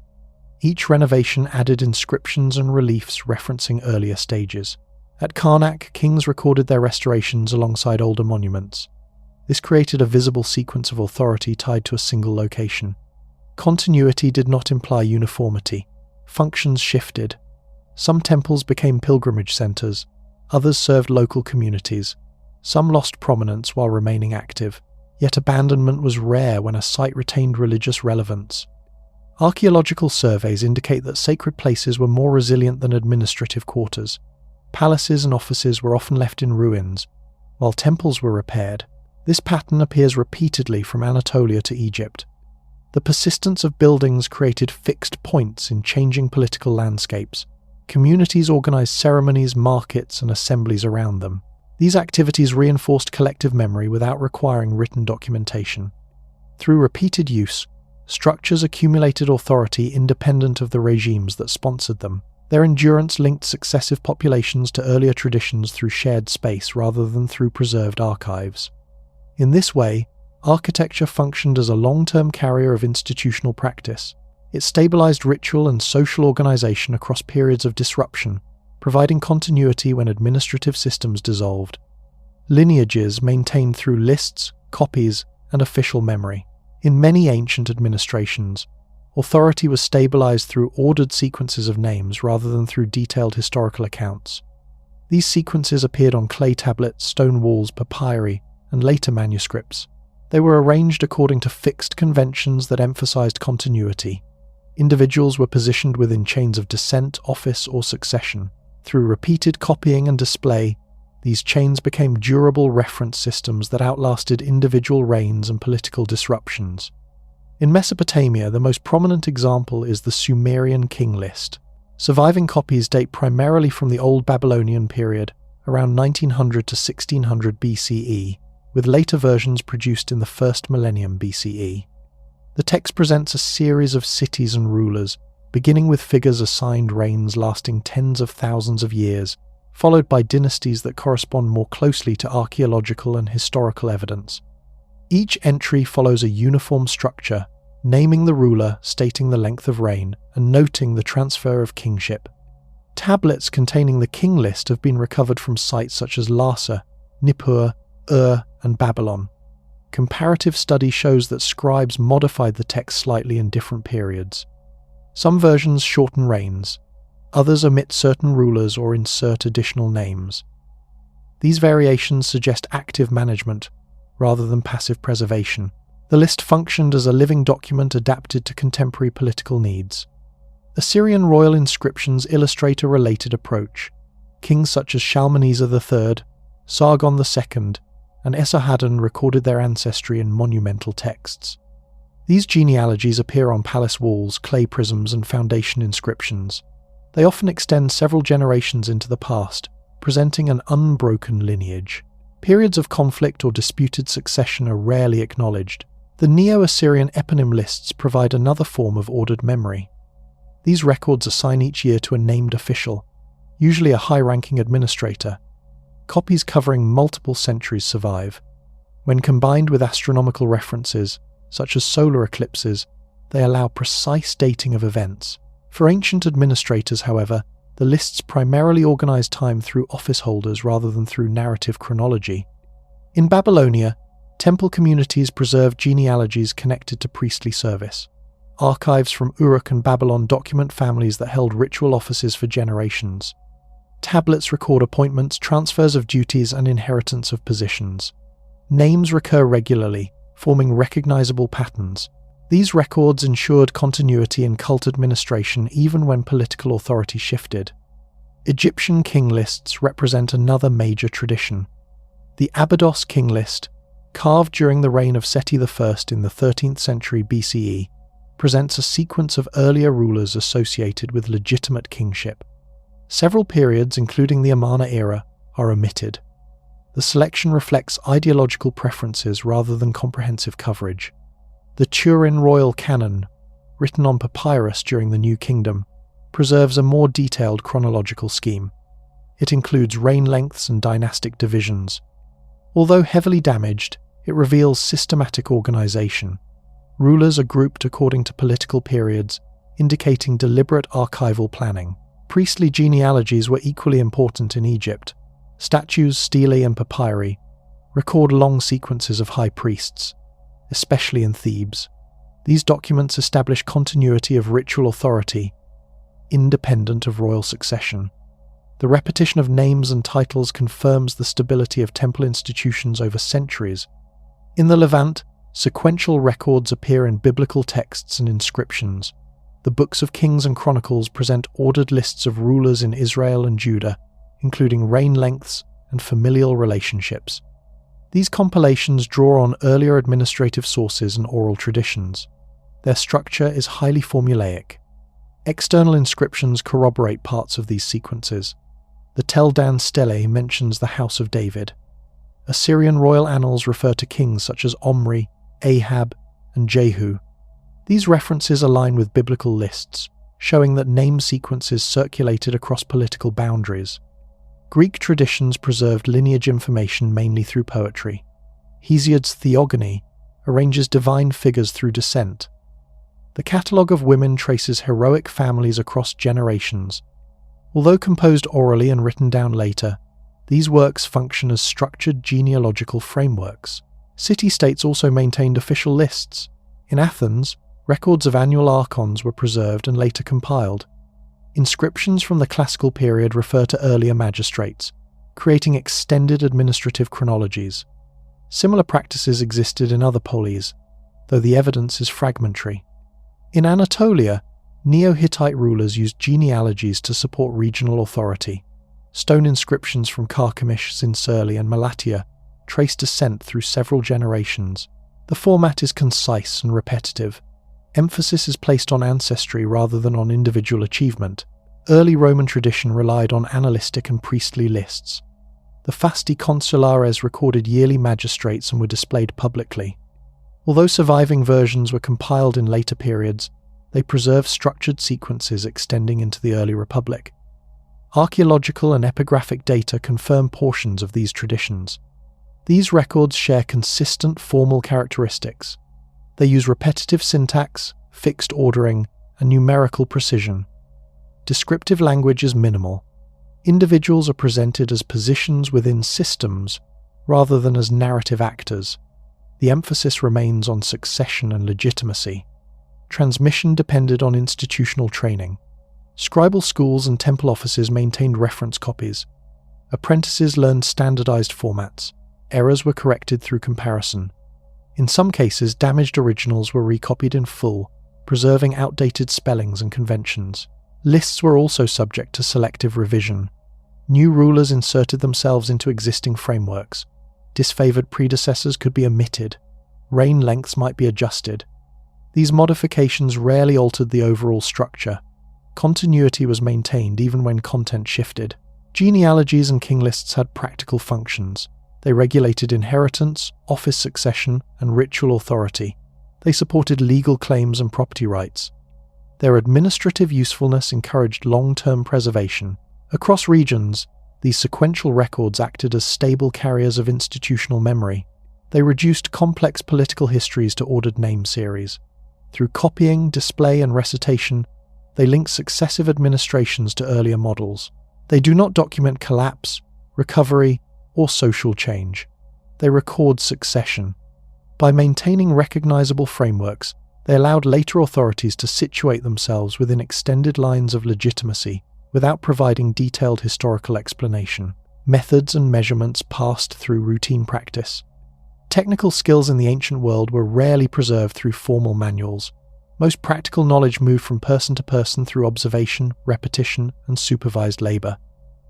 Each renovation added inscriptions and reliefs referencing earlier stages. At Karnak, kings recorded their restorations alongside older monuments. This created a visible sequence of authority tied to a single location. Continuity did not imply uniformity. Functions shifted. Some temples became pilgrimage centers, others served local communities. Some lost prominence while remaining active, yet abandonment was rare when a site retained religious relevance. Archaeological surveys indicate that sacred places were more resilient than administrative quarters. Palaces and offices were often left in ruins, while temples were repaired. This pattern appears repeatedly from Anatolia to Egypt. The persistence of buildings created fixed points in changing political landscapes. Communities organized ceremonies, markets, and assemblies around them. These activities reinforced collective memory without requiring written documentation. Through repeated use, structures accumulated authority independent of the regimes that sponsored them. Their endurance linked successive populations to earlier traditions through shared space rather than through preserved archives. In this way, architecture functioned as a long-term carrier of institutional practice. It stabilized ritual and social organization across periods of disruption, providing continuity when administrative systems dissolved. Lineages maintained through lists, copies, and official memory. In many ancient administrations, authority was stabilized through ordered sequences of names rather than through detailed historical accounts. These sequences appeared on clay tablets, stone walls, papyri, and later manuscripts. They were arranged according to fixed conventions that emphasized continuity. Individuals were positioned within chains of descent, office, or succession. Through repeated copying and display, these chains became durable reference systems that outlasted individual reigns and political disruptions. In Mesopotamia, the most prominent example is the Sumerian king list. Surviving copies date primarily from the Old Babylonian period, around 1900 to 1600 BCE, with later versions produced in the first millennium BCE. The text presents a series of cities and rulers, beginning with figures assigned reigns lasting tens of thousands of years, followed by dynasties that correspond more closely to archaeological and historical evidence. Each entry follows a uniform structure, naming the ruler, stating the length of reign, and noting the transfer of kingship. Tablets containing the king list have been recovered from sites such as Larsa, Nippur, and Babylon. Comparative study shows that scribes modified the text slightly in different periods. Some versions shorten reigns, others omit certain rulers or insert additional names. These variations suggest active management, rather than passive preservation. The list functioned as a living document adapted to contemporary political needs. Assyrian royal inscriptions illustrate a related approach. Kings such as Shalmaneser III, Sargon II, and Esarhaddon recorded their ancestry in monumental texts. These genealogies appear on palace walls, clay prisms, and foundation inscriptions. They often extend several generations into the past, presenting an unbroken lineage. Periods of conflict or disputed succession are rarely acknowledged. The Neo-Assyrian eponym lists provide another form of ordered memory. These records assign each year to a named official, usually a high-ranking administrator. Copies covering multiple centuries survive. When combined with astronomical references, such as solar eclipses, they allow precise dating of events. For ancient administrators, however, the lists primarily organize time through office holders rather than through narrative chronology. In Babylonia, temple communities preserved genealogies connected to priestly service. Archives from Uruk and Babylon document families that held ritual offices for generations. Tablets record appointments, transfers of duties, and inheritance of positions. Names recur regularly, forming recognizable patterns. These records ensured continuity in cult administration even when political authority shifted. Egyptian king lists represent another major tradition. The Abydos king list, carved during the reign of Seti I in the 13th century BCE, presents a sequence of earlier rulers associated with legitimate kingship. Several periods, including the Amarna era, are omitted. The selection reflects ideological preferences rather than comprehensive coverage. The Turin Royal Canon, written on papyrus during the New Kingdom, preserves a more detailed chronological scheme. It includes reign lengths and dynastic divisions. Although heavily damaged, it reveals systematic organization. Rulers are grouped according to political periods, indicating deliberate archival planning. Priestly genealogies were equally important in Egypt. Statues, stelae, and papyri record long sequences of high priests, especially in Thebes. These documents establish continuity of ritual authority, independent of royal succession. The repetition of names and titles confirms the stability of temple institutions over centuries. In the Levant, sequential records appear in biblical texts and inscriptions. The books of Kings and Chronicles present ordered lists of rulers in Israel and Judah, including reign lengths and familial relationships. These compilations draw on earlier administrative sources and oral traditions. Their structure is highly formulaic. External inscriptions corroborate parts of these sequences. The Tel Dan stele mentions the House of David. Assyrian royal annals refer to kings such as Omri, Ahab, and Jehu. These references align with biblical lists, showing that name sequences circulated across political boundaries. Greek traditions preserved lineage information mainly through poetry. Hesiod's Theogony arranges divine figures through descent. The catalogue of women traces heroic families across generations. Although composed orally and written down later, these works function as structured genealogical frameworks. City-states also maintained official lists. In Athens, records of annual archons were preserved and later compiled. Inscriptions from the classical period refer to earlier magistrates, creating extended administrative chronologies. Similar practices existed in other polis, though the evidence is fragmentary. In Anatolia, Neo-Hittite rulers used genealogies to support regional authority. Stone inscriptions from Carchemish, Zincirli, and Malatia trace descent through several generations. The format is concise and repetitive. Emphasis is placed on ancestry rather than on individual achievement. Early Roman tradition relied on annalistic and priestly lists. The Fasti Consulares recorded yearly magistrates and were displayed publicly. Although surviving versions were compiled in later periods, they preserve structured sequences extending into the early Republic. Archaeological and epigraphic data confirm portions of these traditions. These records share consistent formal characteristics. They use repetitive syntax, fixed ordering, and numerical precision. Descriptive language is minimal. Individuals are presented as positions within systems rather than as narrative actors. The emphasis remains on succession and legitimacy. Transmission depended on institutional training. Scribal schools and temple offices maintained reference copies. Apprentices learned standardized formats. Errors were corrected through comparison. In some cases, damaged originals were recopied in full, preserving outdated spellings and conventions. Lists were also subject to selective revision. New rulers inserted themselves into existing frameworks. Disfavored predecessors could be omitted. Reign lengths might be adjusted. These modifications rarely altered the overall structure. Continuity was maintained even when content shifted. Genealogies and king lists had practical functions. They regulated inheritance, office succession, and ritual authority. They supported legal claims and property rights. Their administrative usefulness encouraged long-term preservation. Across regions, these sequential records acted as stable carriers of institutional memory. They reduced complex political histories to ordered name series. Through copying, display, and recitation, they link successive administrations to earlier models. They do not document collapse, recovery, or social change. They record succession. By maintaining recognizable frameworks, They allowed later authorities to situate themselves within extended lines of legitimacy without providing detailed historical explanation. Methods and measurements passed through routine practice. Technical skills in the ancient world were rarely preserved through formal manuals. Most practical knowledge moved from person to person through observation, repetition, and supervised labor.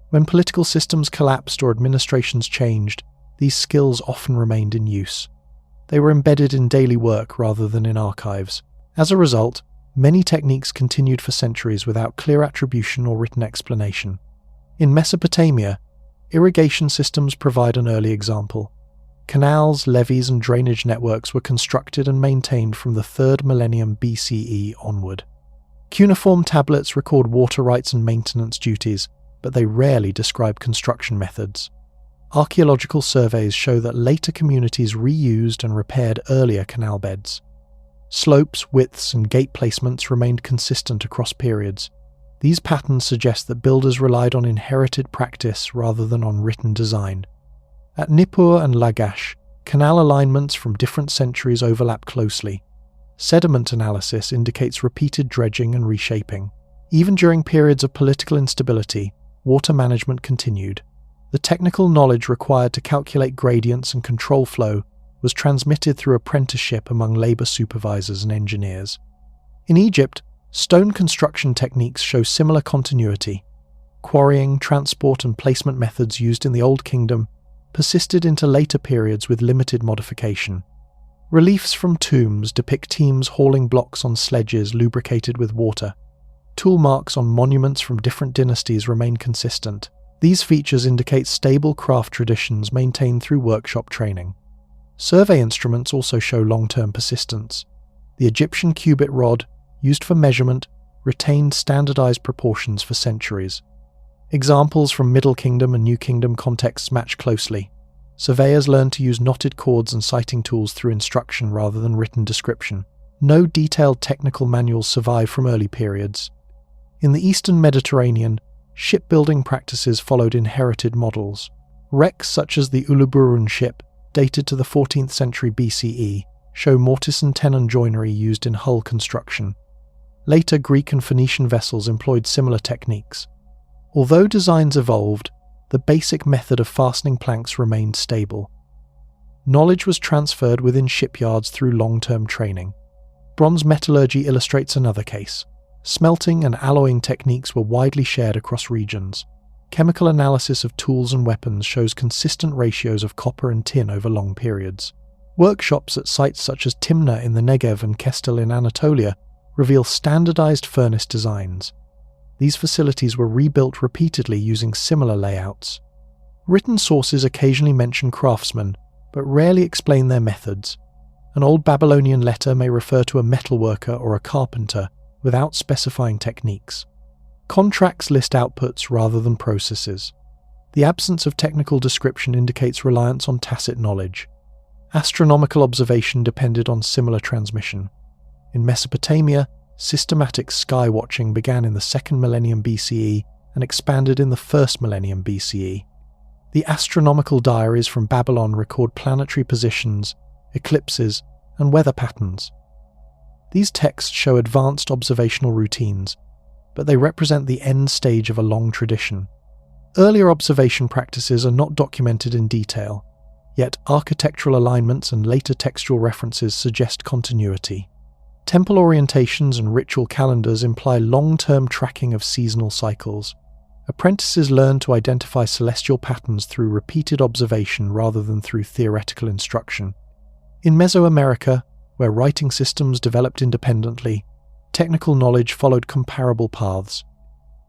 When political systems collapsed or administrations changed, these skills often remained in use. They were embedded in daily work rather than in archives. As a result, many techniques continued for centuries without clear attribution or written explanation. In Mesopotamia, irrigation systems provide an early example. Canals, levees, and drainage networks were constructed and maintained from the 3rd millennium BCE onward. Cuneiform tablets record water rights and maintenance duties, but they rarely describe construction methods. Archaeological surveys show that later communities reused and repaired earlier canal beds. Slopes, widths, and gate placements remained consistent across periods. These patterns suggest that builders relied on inherited practice rather than on written design. At Nippur and Lagash, canal alignments from different centuries overlap closely. Sediment analysis indicates repeated dredging and reshaping. Even during periods of political instability, water management continued. The technical knowledge required to calculate gradients and control flow was transmitted through apprenticeship among labor supervisors and engineers. In Egypt, stone construction techniques show similar continuity. Quarrying, transport, and placement methods used in the Old Kingdom persisted into later periods with limited modification. Reliefs from tombs depict teams hauling blocks on sledges lubricated with water. Tool marks on monuments from different dynasties remain consistent. These features indicate stable craft traditions maintained through workshop training. Survey instruments also show long-term persistence. The Egyptian cubit rod, used for measurement, retained standardized proportions for centuries. Examples from Middle Kingdom and New Kingdom contexts match closely. Surveyors learned to use knotted cords and sighting tools through instruction rather than written description. No detailed technical manuals survive from early periods. In the Eastern Mediterranean, shipbuilding practices followed inherited models. Wrecks such as the Uluburun ship, dated to the 14th century BCE, show mortise and tenon joinery used in hull construction. Later Greek and Phoenician vessels employed similar techniques. Although designs evolved, the basic method of fastening planks remained stable. Knowledge was transferred within shipyards through long-term training. Bronze metallurgy illustrates another case. Smelting and alloying techniques were widely shared across regions. Chemical analysis of tools and weapons shows consistent ratios of copper and tin over long periods. Workshops at sites such as Timna in the Negev and Kestel in Anatolia reveal standardized furnace designs. These facilities were rebuilt repeatedly using similar layouts. Written sources occasionally mention craftsmen, but rarely explain their methods. An old Babylonian letter may refer to a metalworker or a carpenter without specifying techniques. Contracts list outputs rather than processes. The absence of technical description indicates reliance on tacit knowledge. Astronomical observation depended on similar transmission. In Mesopotamia, systematic sky watching began in the 2nd millennium BCE and expanded in the 1st millennium BCE. The astronomical diaries from Babylon record planetary positions, eclipses, and weather patterns. These texts show advanced observational routines, but they represent the end stage of a long tradition. Earlier observation practices are not documented in detail, yet architectural alignments and later textual references suggest continuity. Temple orientations and ritual calendars imply long-term tracking of seasonal cycles. Apprentices learn to identify celestial patterns through repeated observation rather than through theoretical instruction. In Mesoamerica, where writing systems developed independently, technical knowledge followed comparable paths.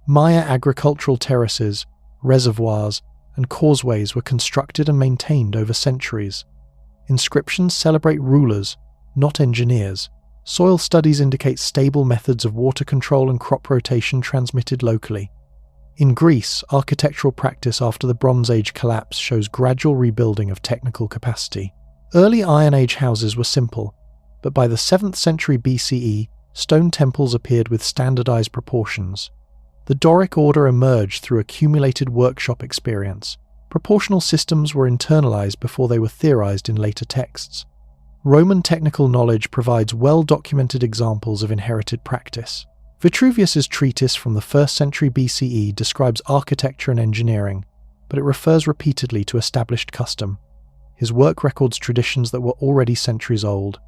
Maya agricultural terraces, reservoirs, and causeways were constructed and maintained over centuries. Inscriptions celebrate rulers, not engineers. Soil studies indicate stable methods of water control and crop rotation transmitted locally. In Greece, architectural practice after the Bronze Age collapse shows gradual rebuilding of technical capacity. Early Iron Age houses were simple, but by the 7th century BCE, stone temples appeared with standardized proportions. The Doric order emerged through accumulated workshop experience. Proportional systems were internalized before they were theorized in later texts. Roman technical knowledge provides well-documented examples of inherited practice. Vitruvius's treatise from the 1st century BCE describes architecture and engineering, but it refers repeatedly to established custom. His work records traditions that were already centuries old.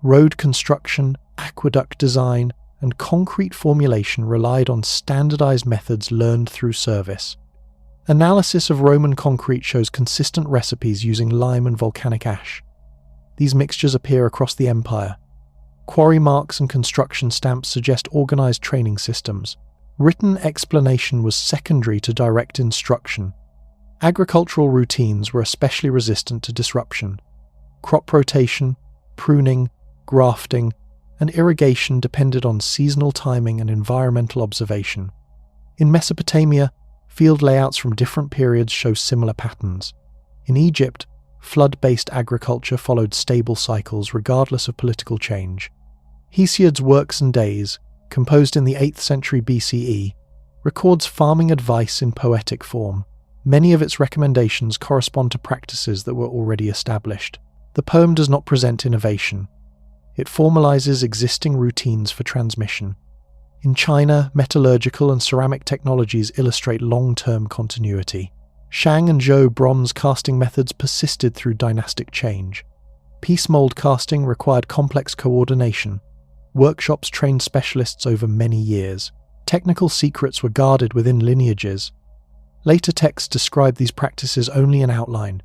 Road construction, aqueduct design, and concrete formulation relied on standardized methods learned through service. Analysis of Roman concrete shows consistent recipes using lime and volcanic ash. These mixtures appear across the empire. Quarry marks and construction stamps suggest organized training systems. Written explanation was secondary to direct instruction. Agricultural routines were especially resistant to disruption. Crop rotation, pruning, grafting, and irrigation depended on seasonal timing and environmental observation. In Mesopotamia, field layouts from different periods show similar patterns. In Egypt, flood-based agriculture followed stable cycles regardless of political change. Hesiod's Works and Days, composed in the 8th century BCE, records farming advice in poetic form. Many of its recommendations correspond to practices that were already established. The poem does not present innovation. It formalizes existing routines for transmission. In China, metallurgical and ceramic technologies illustrate long-term continuity. Shang and Zhou bronze casting methods persisted through dynastic change. Piece mold casting required complex coordination. Workshops trained specialists over many years. Technical secrets were guarded within lineages. Later texts describe these practices only in outline.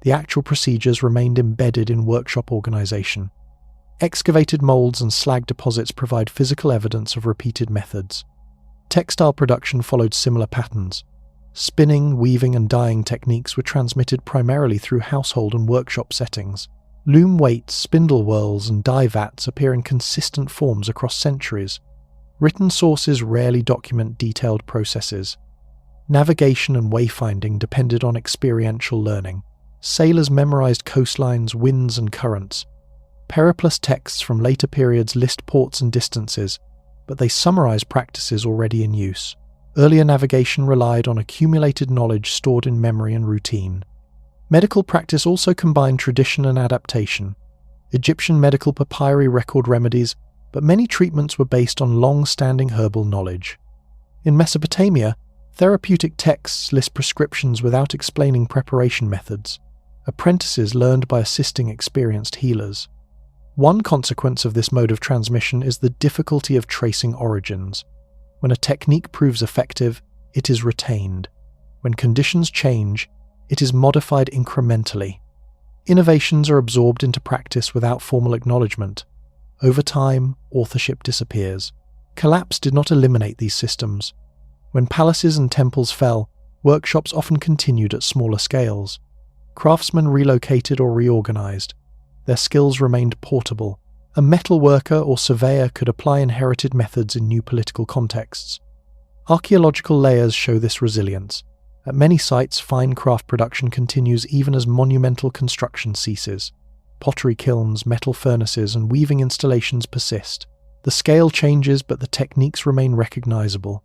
The actual procedures remained embedded in workshop organization. Excavated molds and slag deposits provide physical evidence of repeated methods. Textile production followed similar patterns. Spinning, weaving, and dyeing techniques were transmitted primarily through household and workshop settings. Loom weights, spindle whirls, and dye vats appear in consistent forms across centuries. Written sources rarely document detailed processes. Navigation and wayfinding depended on experiential learning. Sailors memorized coastlines, winds, and currents. Periplus texts from later periods list ports and distances, but they summarize practices already in use. Earlier navigation relied on accumulated knowledge stored in memory and routine. Medical practice also combined tradition and adaptation. Egyptian medical papyri record remedies, but many treatments were based on long-standing herbal knowledge. In Mesopotamia, therapeutic texts list prescriptions without explaining preparation methods. Apprentices learned by assisting experienced healers. One consequence of this mode of transmission is the difficulty of tracing origins. When a technique proves effective, it is retained. When conditions change, it is modified incrementally. Innovations are absorbed into practice without formal acknowledgement. Over time, authorship disappears. Collapse did not eliminate these systems. When palaces and temples fell, workshops often continued at smaller scales. Craftsmen relocated or reorganized. Their skills remained portable. A metal worker or surveyor could apply inherited methods in new political contexts. Archaeological layers show this resilience. At many sites, fine craft production continues even as monumental construction ceases. Pottery kilns, metal furnaces, and weaving installations persist. The scale changes, but the techniques remain recognizable.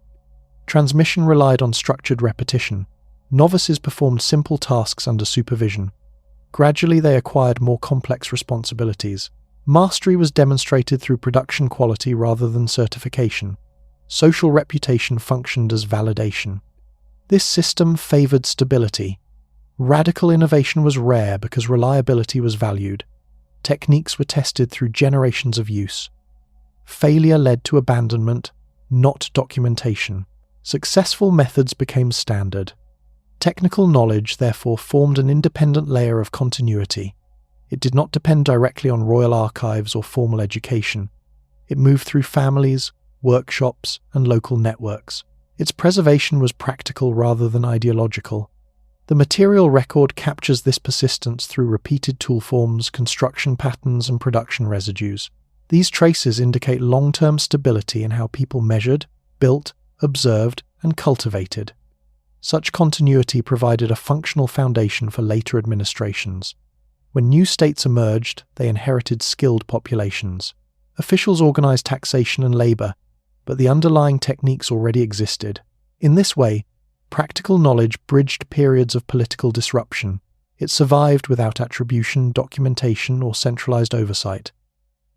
Transmission relied on structured repetition. Novices performed simple tasks under supervision. Gradually, they acquired more complex responsibilities. Mastery was demonstrated through production quality rather than certification. Social reputation functioned as validation. This system favored stability. Radical innovation was rare because reliability was valued. Techniques were tested through generations of use. Failure led to abandonment, not documentation. Successful methods became standard. Technical knowledge, therefore, formed an independent layer of continuity. It did not depend directly on royal archives or formal education. It moved through families, workshops, and local networks. Its preservation was practical rather than ideological. The material record captures this persistence through repeated tool forms, construction patterns, and production residues. These traces indicate long-term stability in how people measured, built, observed, and cultivated. Such continuity provided a functional foundation for later administrations. When new states emerged, they inherited skilled populations. Officials organized taxation and labor, but the underlying techniques already existed. In this way, practical knowledge bridged periods of political disruption. It survived without attribution, documentation, or centralized oversight.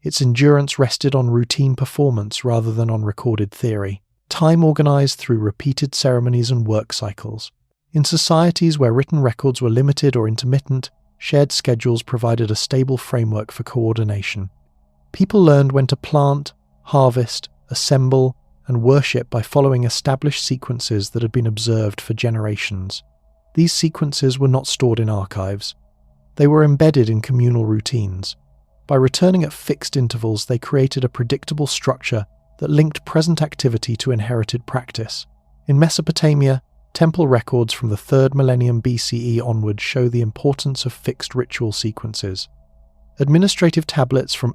Its endurance rested on routine performance rather than on recorded theory. Time organized through repeated ceremonies and work cycles. In societies where written records were limited or intermittent, shared schedules provided a stable framework for coordination. People learned when to plant, harvest, assemble, and worship by following established sequences that had been observed for generations. These sequences were not stored in archives. They were embedded in communal routines. By returning at fixed intervals, they created a predictable structure that linked present activity to inherited practice. In Mesopotamia, temple records from the 3rd millennium BCE onwards show the importance of fixed ritual sequences. Administrative tablets from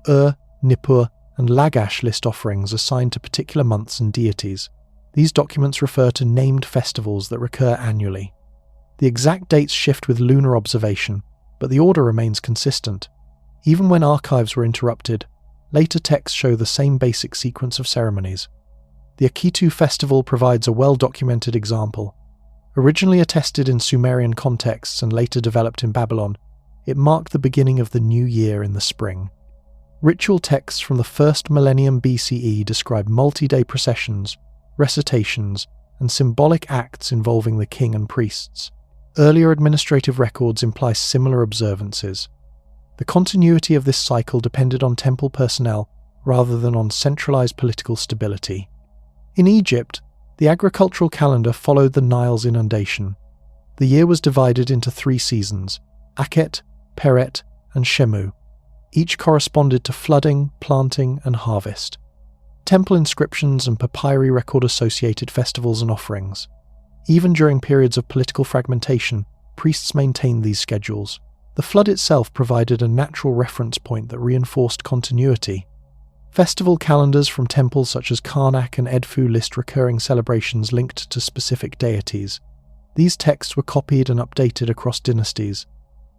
Nippur, and Lagash list offerings assigned to particular months and deities. These documents refer to named festivals that recur annually. The exact dates shift with lunar observation, but the order remains consistent. Even when archives were interrupted, later texts show the same basic sequence of ceremonies. The Akitu festival provides a well-documented example. Originally attested in Sumerian contexts and later developed in Babylon, it marked the beginning of the new year in the spring. Ritual texts from the 1st millennium BCE describe multi-day processions, recitations, and symbolic acts involving the king and priests. Earlier administrative records imply similar observances. The continuity of this cycle depended on temple personnel rather than on centralized political stability. In Egypt, the agricultural calendar followed the Nile's inundation. The year was divided into 3 seasons: Akhet, Peret, and Shemu. Each corresponded to flooding, planting, and harvest. Temple inscriptions and papyri record associated festivals and offerings. Even during periods of political fragmentation, priests maintained these schedules. The flood itself provided a natural reference point that reinforced continuity. Festival calendars from temples such as Karnak and Edfu list recurring celebrations linked to specific deities. These texts were copied and updated across dynasties.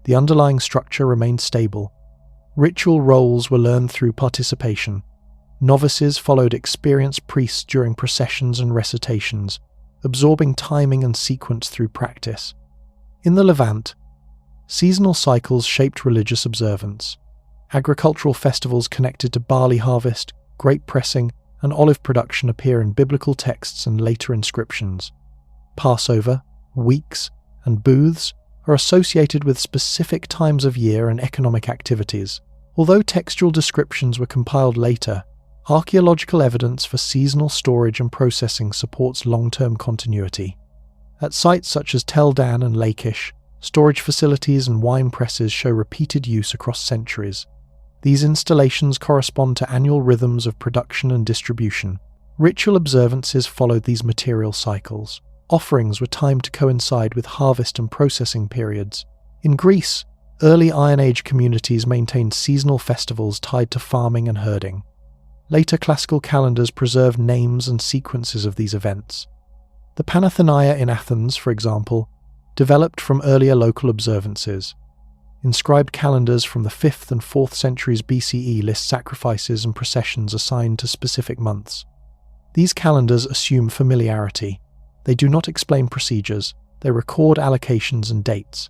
The underlying structure remained stable. Ritual roles were learned through participation. Novices followed experienced priests during processions and recitations, absorbing timing and sequence through practice. In the Levant, seasonal cycles shaped religious observance. Agricultural festivals connected to barley harvest, grape pressing, and olive production appear in biblical texts and later inscriptions. Passover, weeks, and booths are associated with specific times of year and economic activities. Although textual descriptions were compiled later, archaeological evidence for seasonal storage and processing supports long-term continuity. At sites such as Tel Dan and Lachish, storage facilities and wine presses show repeated use across centuries. These installations correspond to annual rhythms of production and distribution. Ritual observances followed these material cycles. Offerings were timed to coincide with harvest and processing periods. In Greece, early Iron Age communities maintained seasonal festivals tied to farming and herding. Later classical calendars preserved names and sequences of these events. The Panathenaea in Athens, for example, developed from earlier local observances. Inscribed calendars from the 5th and 4th centuries BCE list sacrifices and processions assigned to specific months. These calendars assume familiarity. They do not explain procedures, they record allocations and dates.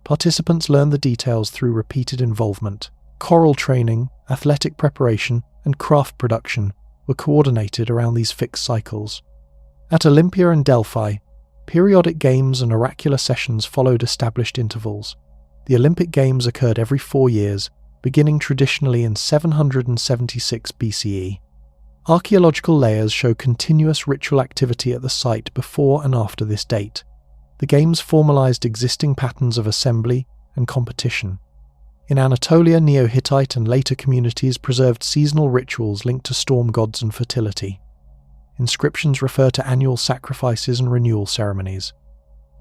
Participants learn the details through repeated involvement. Choral training, athletic preparation, and craft production were coordinated around these fixed cycles. At Olympia and Delphi, periodic games and oracular sessions followed established intervals. The Olympic Games occurred every 4 years, beginning traditionally in 776 BCE. Archaeological layers show continuous ritual activity at the site before and after this date. The games formalized existing patterns of assembly and competition. In Anatolia, Neo-Hittite and later communities preserved seasonal rituals linked to storm gods and fertility. Inscriptions refer to annual sacrifices and renewal ceremonies.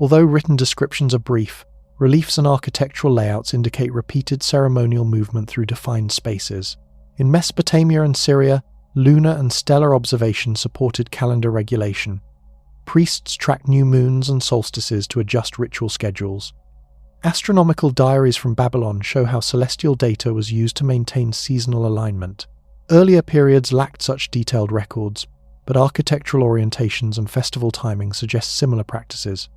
Although written descriptions are brief, reliefs and architectural layouts indicate repeated ceremonial movement through defined spaces. In Mesopotamia and Syria, lunar and stellar observation supported calendar regulation. Priests tracked new moons and solstices to adjust ritual schedules. Astronomical diaries from Babylon show how celestial data was used to maintain seasonal alignment. Earlier periods lacked such detailed records, but architectural orientations and festival timing suggest similar practices.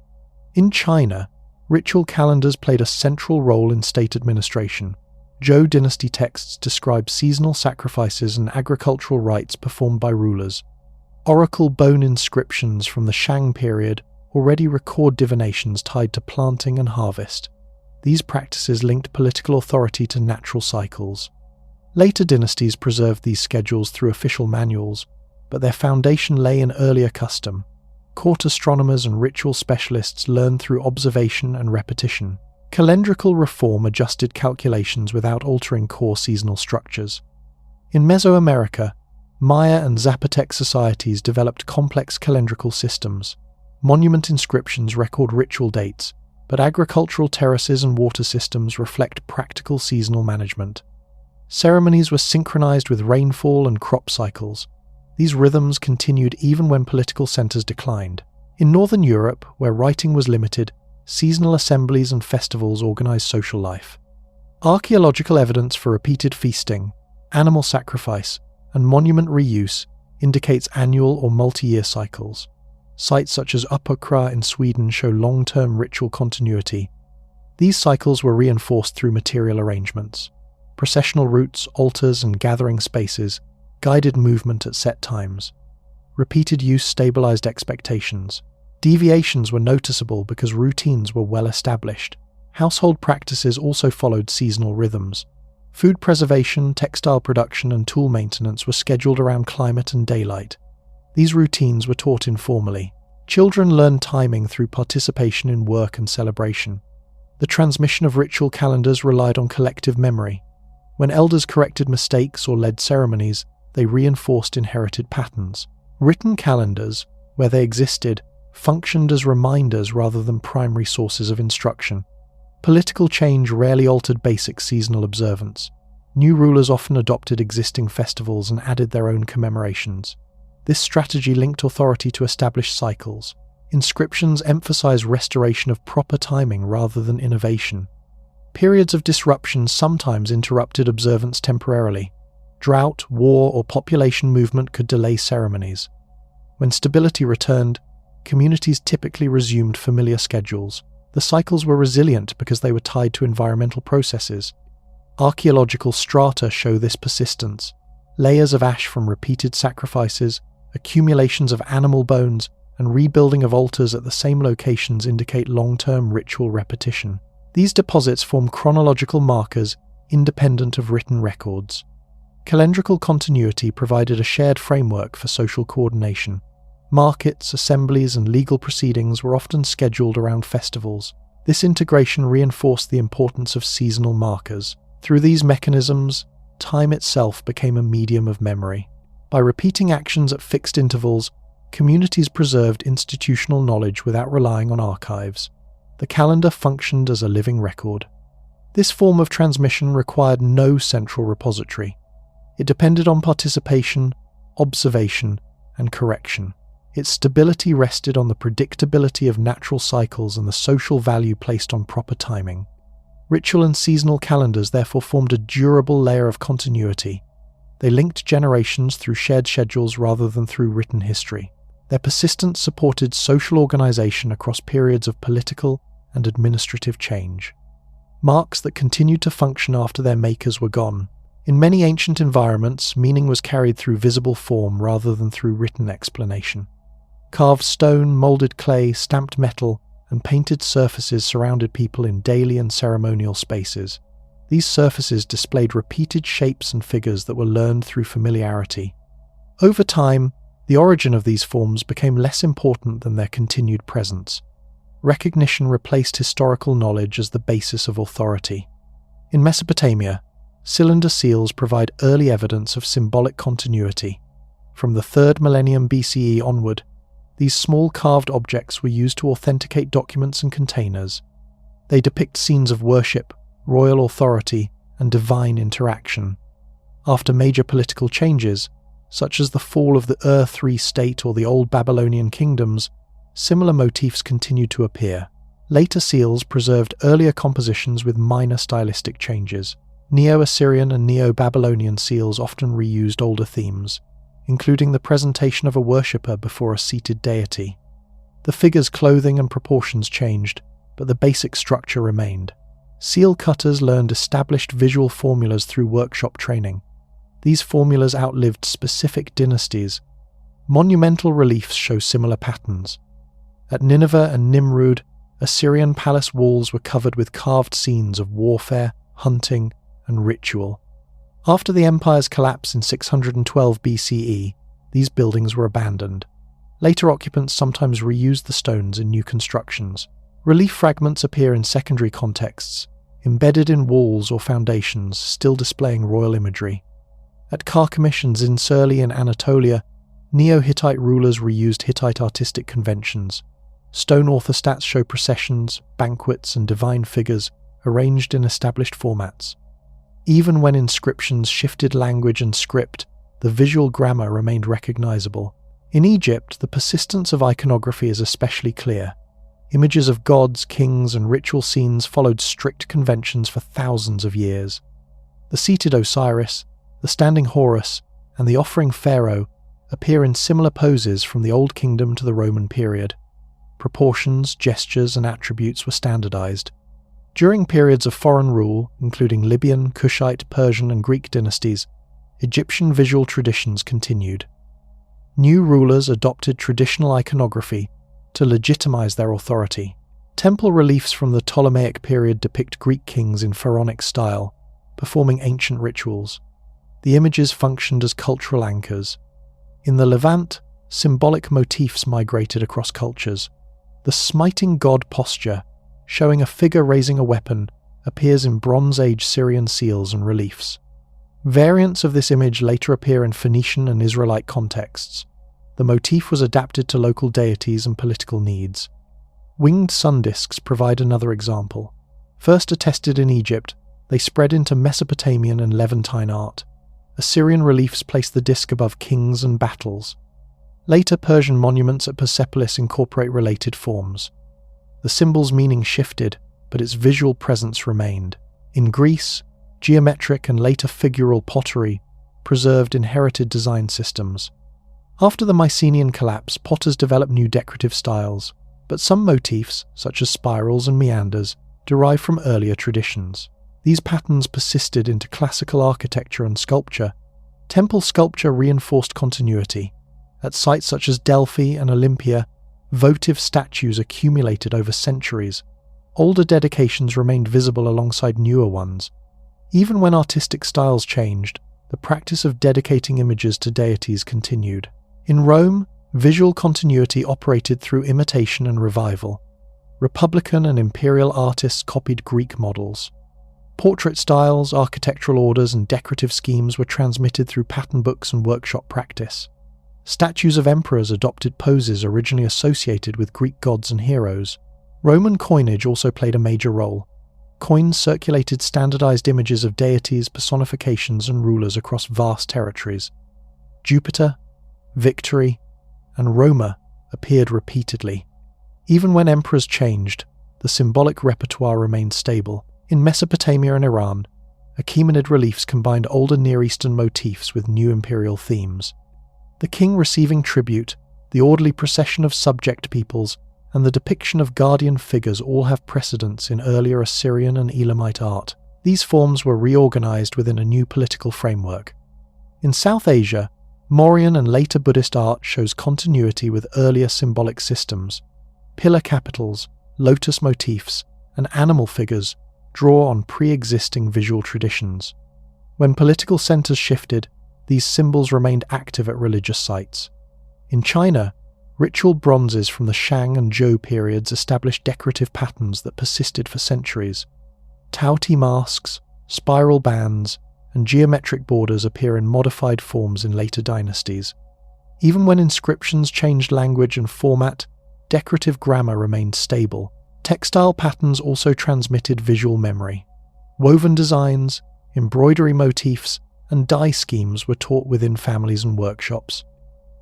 In China, Ritual calendars played a central role in state administration. Zhou dynasty texts describe seasonal sacrifices and agricultural rites performed by rulers. Oracle bone inscriptions from the Shang period already record divinations tied to planting and harvest. These practices linked political authority to natural cycles. Later dynasties preserved these schedules through official manuals, but their foundation lay in earlier custom. Court astronomers and ritual specialists learned through observation and repetition. Calendrical reform adjusted calculations without altering core seasonal structures. In Mesoamerica, Maya and Zapotec societies developed complex calendrical systems. Monument inscriptions record ritual dates, but agricultural terraces and water systems reflect practical seasonal management. Ceremonies were synchronized with rainfall and crop cycles. These rhythms continued even when political centers declined. In Northern Europe, where writing was limited, seasonal assemblies and festivals organized social life. Archaeological evidence for repeated feasting, animal sacrifice, and monument reuse indicates annual or multi-year cycles. Sites such as Uppåkra in Sweden show long-term ritual continuity. These cycles were reinforced through material arrangements. Processional routes, altars, and gathering spaces guided movement at set times. Repeated use stabilized expectations. Deviations were noticeable because routines were well established. Household practices also followed seasonal rhythms. Food preservation, textile production, and tool maintenance were scheduled around climate and daylight. These routines were taught informally. Children learned timing through participation in work and celebration. The transmission of ritual calendars relied on collective memory. When elders corrected mistakes or led ceremonies, they reinforced inherited patterns. Written calendars, where they existed, functioned as reminders rather than primary sources of instruction. Political change rarely altered basic seasonal observance. New rulers often adopted existing festivals and added their own commemorations. This strategy linked authority to established cycles. Inscriptions emphasize restoration of proper timing rather than innovation. Periods of disruption sometimes interrupted observance temporarily. Drought, war, or population movement could delay ceremonies. When stability returned, communities typically resumed familiar schedules. The cycles were resilient because they were tied to environmental processes. Archaeological strata show this persistence. Layers of ash from repeated sacrifices, accumulations of animal bones, and rebuilding of altars at the same locations indicate long-term ritual repetition. These deposits form chronological markers independent of written records. Calendrical continuity provided a shared framework for social coordination. Markets, assemblies, and legal proceedings were often scheduled around festivals. This integration reinforced the importance of seasonal markers. Through these mechanisms, time itself became a medium of memory. By repeating actions at fixed intervals, communities preserved institutional knowledge without relying on archives. The calendar functioned as a living record. This form of transmission required no central repository. It depended on participation, observation, and correction. Its stability rested on the predictability of natural cycles and the social value placed on proper timing. Ritual and seasonal calendars therefore formed a durable layer of continuity. They linked generations through shared schedules rather than through written history. Their persistence supported social organization across periods of political and administrative change. Marks that continued to function after their makers were gone. In many ancient environments, meaning was carried through visible form rather than through written explanation. Carved stone, molded clay, stamped metal, and painted surfaces surrounded people in daily and ceremonial spaces. These surfaces displayed repeated shapes and figures that were learned through familiarity. Over time, the origin of these forms became less important than their continued presence. Recognition replaced historical knowledge as the basis of authority. In Mesopotamia, cylinder seals provide early evidence of symbolic continuity. From the 3rd millennium BCE onward, these small carved objects were used to authenticate documents and containers. They depict scenes of worship, royal authority, and divine interaction. After major political changes, such as the fall of the Ur-3 state or the Old Babylonian kingdoms, similar motifs continued to appear. Later seals preserved earlier compositions with minor stylistic changes. Neo-Assyrian and Neo-Babylonian seals often reused older themes, including the presentation of a worshipper before a seated deity. The figure's clothing and proportions changed, but the basic structure remained. Seal cutters learned established visual formulas through workshop training. These formulas outlived specific dynasties. Monumental reliefs show similar patterns. At Nineveh and Nimrud, Assyrian palace walls were covered with carved scenes of warfare, hunting, and ritual. After the empire's collapse in 612 BCE, these buildings were abandoned. Later occupants sometimes reused the stones in new constructions. Relief fragments appear in secondary contexts, embedded in walls or foundations, still displaying royal imagery. At Carchemish and Zincirli in Anatolia, Neo-Hittite rulers reused Hittite artistic conventions. Stone orthostats show processions, banquets, and divine figures arranged in established formats. Even when inscriptions shifted language and script, the visual grammar remained recognizable. In Egypt, the persistence of iconography is especially clear. Images of gods, kings, and ritual scenes followed strict conventions for thousands of years. The seated Osiris, the standing Horus, and the offering pharaoh appear in similar poses from the Old Kingdom to the Roman period. Proportions, gestures, and attributes were standardized. During periods of foreign rule, including Libyan, Kushite, Persian, and Greek dynasties, Egyptian visual traditions continued. New rulers adopted traditional iconography to legitimize their authority. Temple reliefs from the Ptolemaic period depict Greek kings in pharaonic style, performing ancient rituals. The images functioned as cultural anchors. In the Levant, symbolic motifs migrated across cultures. The smiting god posture, showing a figure raising a weapon, appears in Bronze Age Syrian seals and reliefs. Variants of this image later appear in Phoenician and Israelite contexts. The motif was adapted to local deities and political needs. Winged sun discs provide another example. First attested in Egypt, they spread into Mesopotamian and Levantine art. Assyrian reliefs place the disc above kings and battles. Later Persian monuments at Persepolis incorporate related forms. The symbol's meaning shifted, but its visual presence remained. In Greece, geometric and later figural pottery preserved inherited design systems. After the Mycenaean collapse, potters developed new decorative styles, but some motifs, such as spirals and meanders, derive from earlier traditions. These patterns persisted into classical architecture and sculpture. Temple sculpture reinforced continuity. At sites such as Delphi and Olympia, votive statues accumulated over centuries. Older dedications remained visible alongside newer ones. Even when artistic styles changed, the practice of dedicating images to deities continued. In Rome, visual continuity operated through imitation and revival. Republican and imperial artists copied Greek models. Portrait styles, architectural orders, and decorative schemes were transmitted through pattern books and workshop practice. Statues of emperors adopted poses originally associated with Greek gods and heroes. Roman coinage also played a major role. Coins circulated standardized images of deities, personifications, and rulers across vast territories. Jupiter, Victory, and Roma appeared repeatedly. Even when emperors changed, the symbolic repertoire remained stable. In Mesopotamia and Iran, Achaemenid reliefs combined older Near Eastern motifs with new imperial themes. The king receiving tribute, the orderly procession of subject peoples, and the depiction of guardian figures all have precedence in earlier Assyrian and Elamite art. These forms were reorganized within a new political framework. In South Asia, Mauryan and later Buddhist art shows continuity with earlier symbolic systems. Pillar capitals, lotus motifs, and animal figures draw on pre-existing visual traditions. When political centers shifted, these symbols remained active at religious sites. In China, ritual bronzes from the Shang and Zhou periods established decorative patterns that persisted for centuries. Taoti masks, spiral bands, and geometric borders appear in modified forms in later dynasties. Even when inscriptions changed language and format, decorative grammar remained stable. Textile patterns also transmitted visual memory. Woven designs, embroidery motifs, and dye schemes were taught within families and workshops.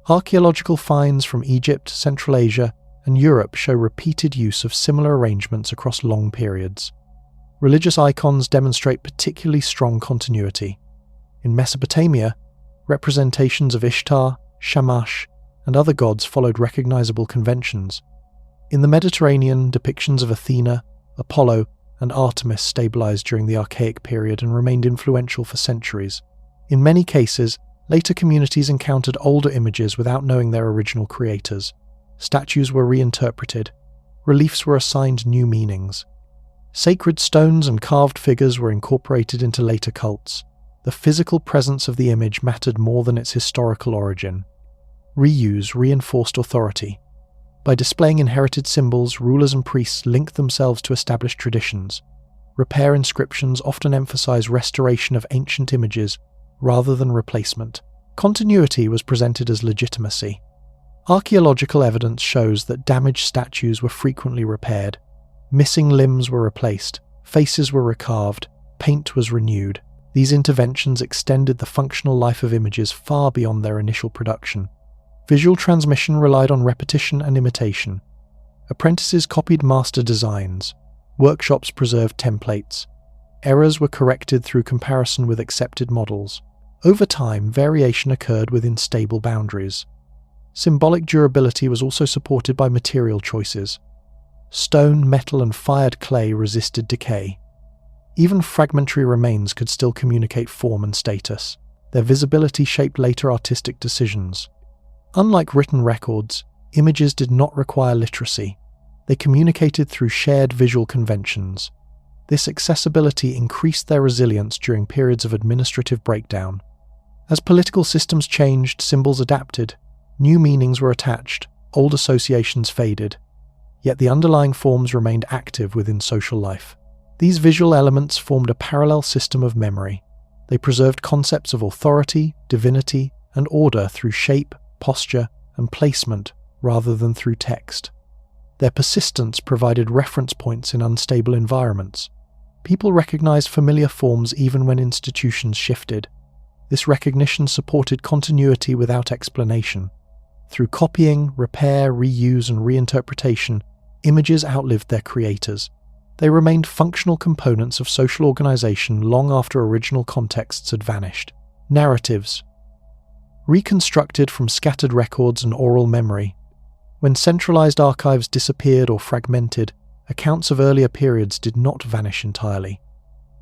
Archaeological finds from Egypt, Central Asia, and Europe show repeated use of similar arrangements across long periods. Religious icons demonstrate particularly strong continuity. In Mesopotamia, representations of Ishtar, Shamash, and other gods followed recognizable conventions. In the Mediterranean, depictions of Athena, Apollo, and Artemis stabilized during the Archaic period and remained influential for centuries. In many cases, later communities encountered older images without knowing their original creators. Statues were reinterpreted. Reliefs were assigned new meanings. Sacred stones and carved figures were incorporated into later cults. The physical presence of the image mattered more than its historical origin. Reuse reinforced authority. By displaying inherited symbols, rulers and priests linked themselves to established traditions. Repair inscriptions often emphasize restoration of ancient images rather than replacement. Continuity was presented as legitimacy. Archaeological evidence shows that damaged statues were frequently repaired. Missing limbs were replaced, faces were recarved, paint was renewed. These interventions extended the functional life of images far beyond their initial production. Visual transmission relied on repetition and imitation. Apprentices copied master designs. Workshops preserved templates. Errors were corrected through comparison with accepted models. Over time, variation occurred within stable boundaries. Symbolic durability was also supported by material choices. Stone, metal, and fired clay resisted decay. Even fragmentary remains could still communicate form and status. Their visibility shaped later artistic decisions. Unlike written records, images did not require literacy. They communicated through shared visual conventions. This accessibility increased their resilience during periods of administrative breakdown. As political systems changed, symbols adapted. New meanings were attached, old associations faded. Yet the underlying forms remained active within social life. These visual elements formed a parallel system of memory. They preserved concepts of authority, divinity, and order through shape, posture, and placement rather than through text. Their persistence provided reference points in unstable environments. People recognized familiar forms even when institutions shifted. This recognition supported continuity without explanation. Through copying, repair, reuse, and reinterpretation, images outlived their creators. They remained functional components of social organization long after original contexts had vanished. Narratives. Reconstructed from scattered records and oral memory. When centralized archives disappeared or fragmented, accounts of earlier periods did not vanish entirely.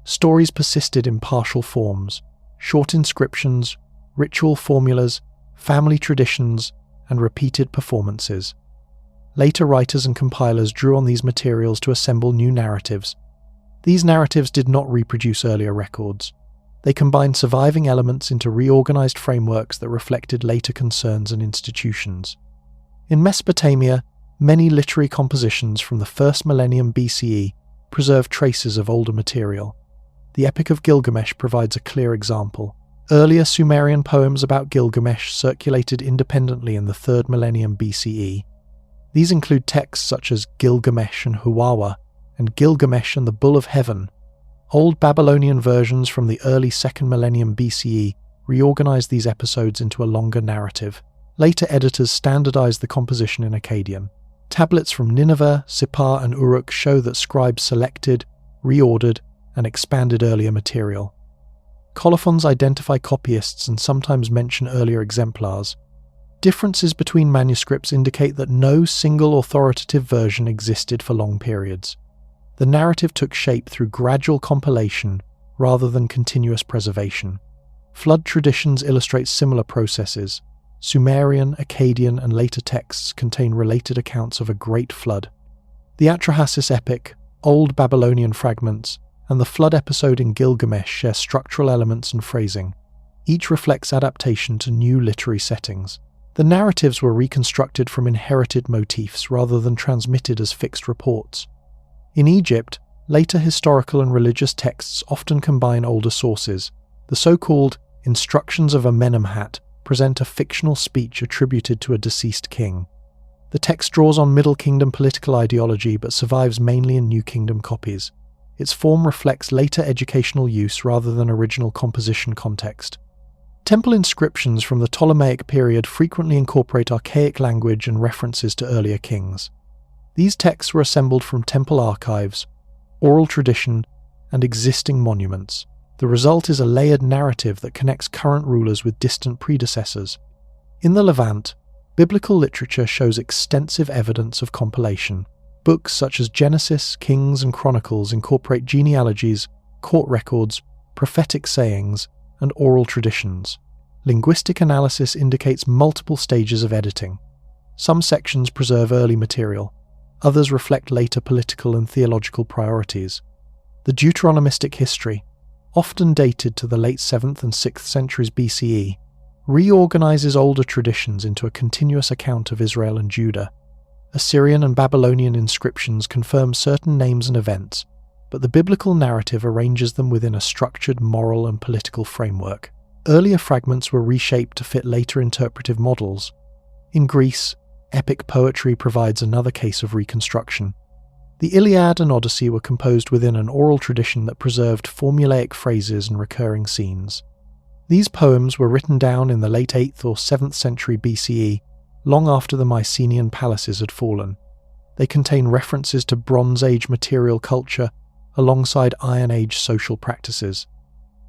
Stories persisted in partial forms, short inscriptions, ritual formulas, family traditions, and repeated performances. Later writers and compilers drew on these materials to assemble new narratives. These narratives did not reproduce earlier records. They combined surviving elements into reorganized frameworks that reflected later concerns and institutions. In Mesopotamia, many literary compositions from the 1st millennium BCE preserved traces of older material. The Epic of Gilgamesh provides a clear example. Earlier Sumerian poems about Gilgamesh circulated independently in the 3rd millennium BCE. These include texts such as Gilgamesh and Huwawa, and Gilgamesh and the Bull of Heaven. Old Babylonian versions from the early 2nd millennium BCE reorganized these episodes into a longer narrative. Later editors standardized the composition in Akkadian. Tablets from Nineveh, Sippar, and Uruk show that scribes selected, reordered, and expanded earlier material. Colophons identify copyists and sometimes mention earlier exemplars. Differences between manuscripts indicate that no single authoritative version existed for long periods. The narrative took shape through gradual compilation rather than continuous preservation. Flood traditions illustrate similar processes. Sumerian, Akkadian, and later texts contain related accounts of a great flood. The Atrahasis epic, Old Babylonian fragments, and the flood episode in Gilgamesh share structural elements and phrasing. Each reflects adaptation to new literary settings. The narratives were reconstructed from inherited motifs rather than transmitted as fixed reports. In Egypt, later historical and religious texts often combine older sources. The so-called Instructions of Amenemhat present a fictional speech attributed to a deceased king. The text draws on Middle Kingdom political ideology but survives mainly in New Kingdom copies. Its form reflects later educational use rather than original composition context. Temple inscriptions from the Ptolemaic period frequently incorporate archaic language and references to earlier kings. These texts were assembled from temple archives, oral tradition, and existing monuments. The result is a layered narrative that connects current rulers with distant predecessors. In the Levant, Biblical literature shows extensive evidence of compilation. Books such as Genesis, Kings, and Chronicles incorporate genealogies, court records, prophetic sayings, and oral traditions. Linguistic analysis indicates multiple stages of editing. Some sections preserve early material, others reflect later political and theological priorities. The Deuteronomistic history, often dated to the late 7th and 6th centuries BCE, reorganizes older traditions into a continuous account of Israel and Judah. Assyrian and Babylonian inscriptions confirm certain names and events, but the biblical narrative arranges them within a structured moral and political framework. Earlier fragments were reshaped to fit later interpretive models. In Greece, epic poetry provides another case of reconstruction. The Iliad and Odyssey were composed within an oral tradition that preserved formulaic phrases and recurring scenes. These poems were written down in the late 8th or 7th century BCE, long after the Mycenaean palaces had fallen. They contain references to Bronze Age material culture alongside Iron Age social practices.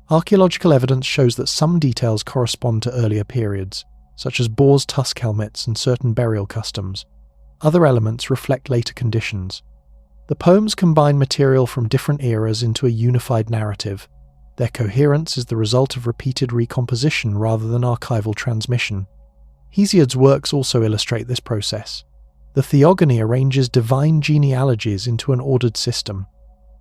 Archaeological evidence shows that some details correspond to earlier periods, such as boars' tusk helmets and certain burial customs. Other elements reflect later conditions. The poems combine material from different eras into a unified narrative. Their coherence is the result of repeated recomposition rather than archival transmission. Hesiod's works also illustrate this process. The Theogony arranges divine genealogies into an ordered system.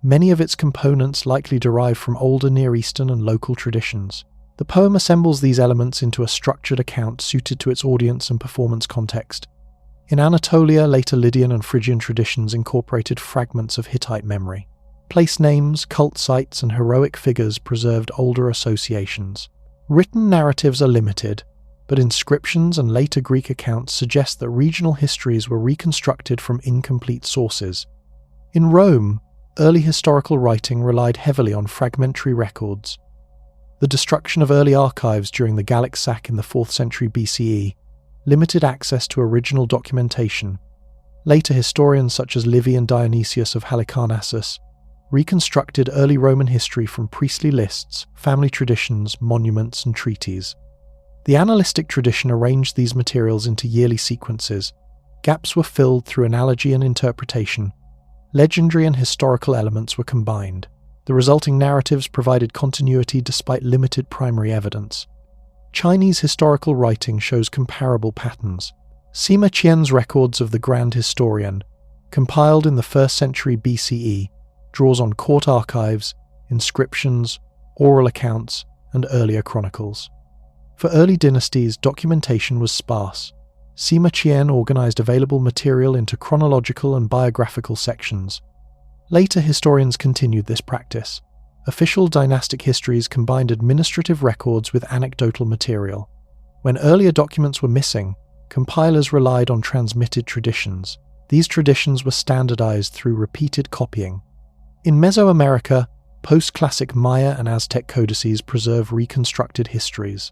Many of its components likely derive from older Near Eastern and local traditions. The poem assembles these elements into a structured account suited to its audience and performance context. In Anatolia, later Lydian and Phrygian traditions incorporated fragments of Hittite memory. Place names, cult sites, and heroic figures preserved older associations. Written narratives are limited, but inscriptions and later Greek accounts suggest that regional histories were reconstructed from incomplete sources. In Rome, early historical writing relied heavily on fragmentary records. The destruction of early archives during the Gallic sack in the 4th century BCE limited access to original documentation. Later historians such as Livy and Dionysius of Halicarnassus reconstructed early Roman history from priestly lists, family traditions, monuments, and treaties. The annalistic tradition arranged these materials into yearly sequences. Gaps were filled through analogy and interpretation. Legendary and historical elements were combined. The resulting narratives provided continuity despite limited primary evidence. Chinese historical writing shows comparable patterns. Sima Qian's records of the Grand Historian, compiled in the 1st century BCE, draws on court archives, inscriptions, oral accounts, and earlier chronicles. For early dynasties, documentation was sparse. Sima Qian organized available material into chronological and biographical sections. Later historians continued this practice. Official dynastic histories combined administrative records with anecdotal material. When earlier documents were missing, compilers relied on transmitted traditions. These traditions were standardized through repeated copying. In Mesoamerica, post-classic Maya and Aztec codices preserve reconstructed histories.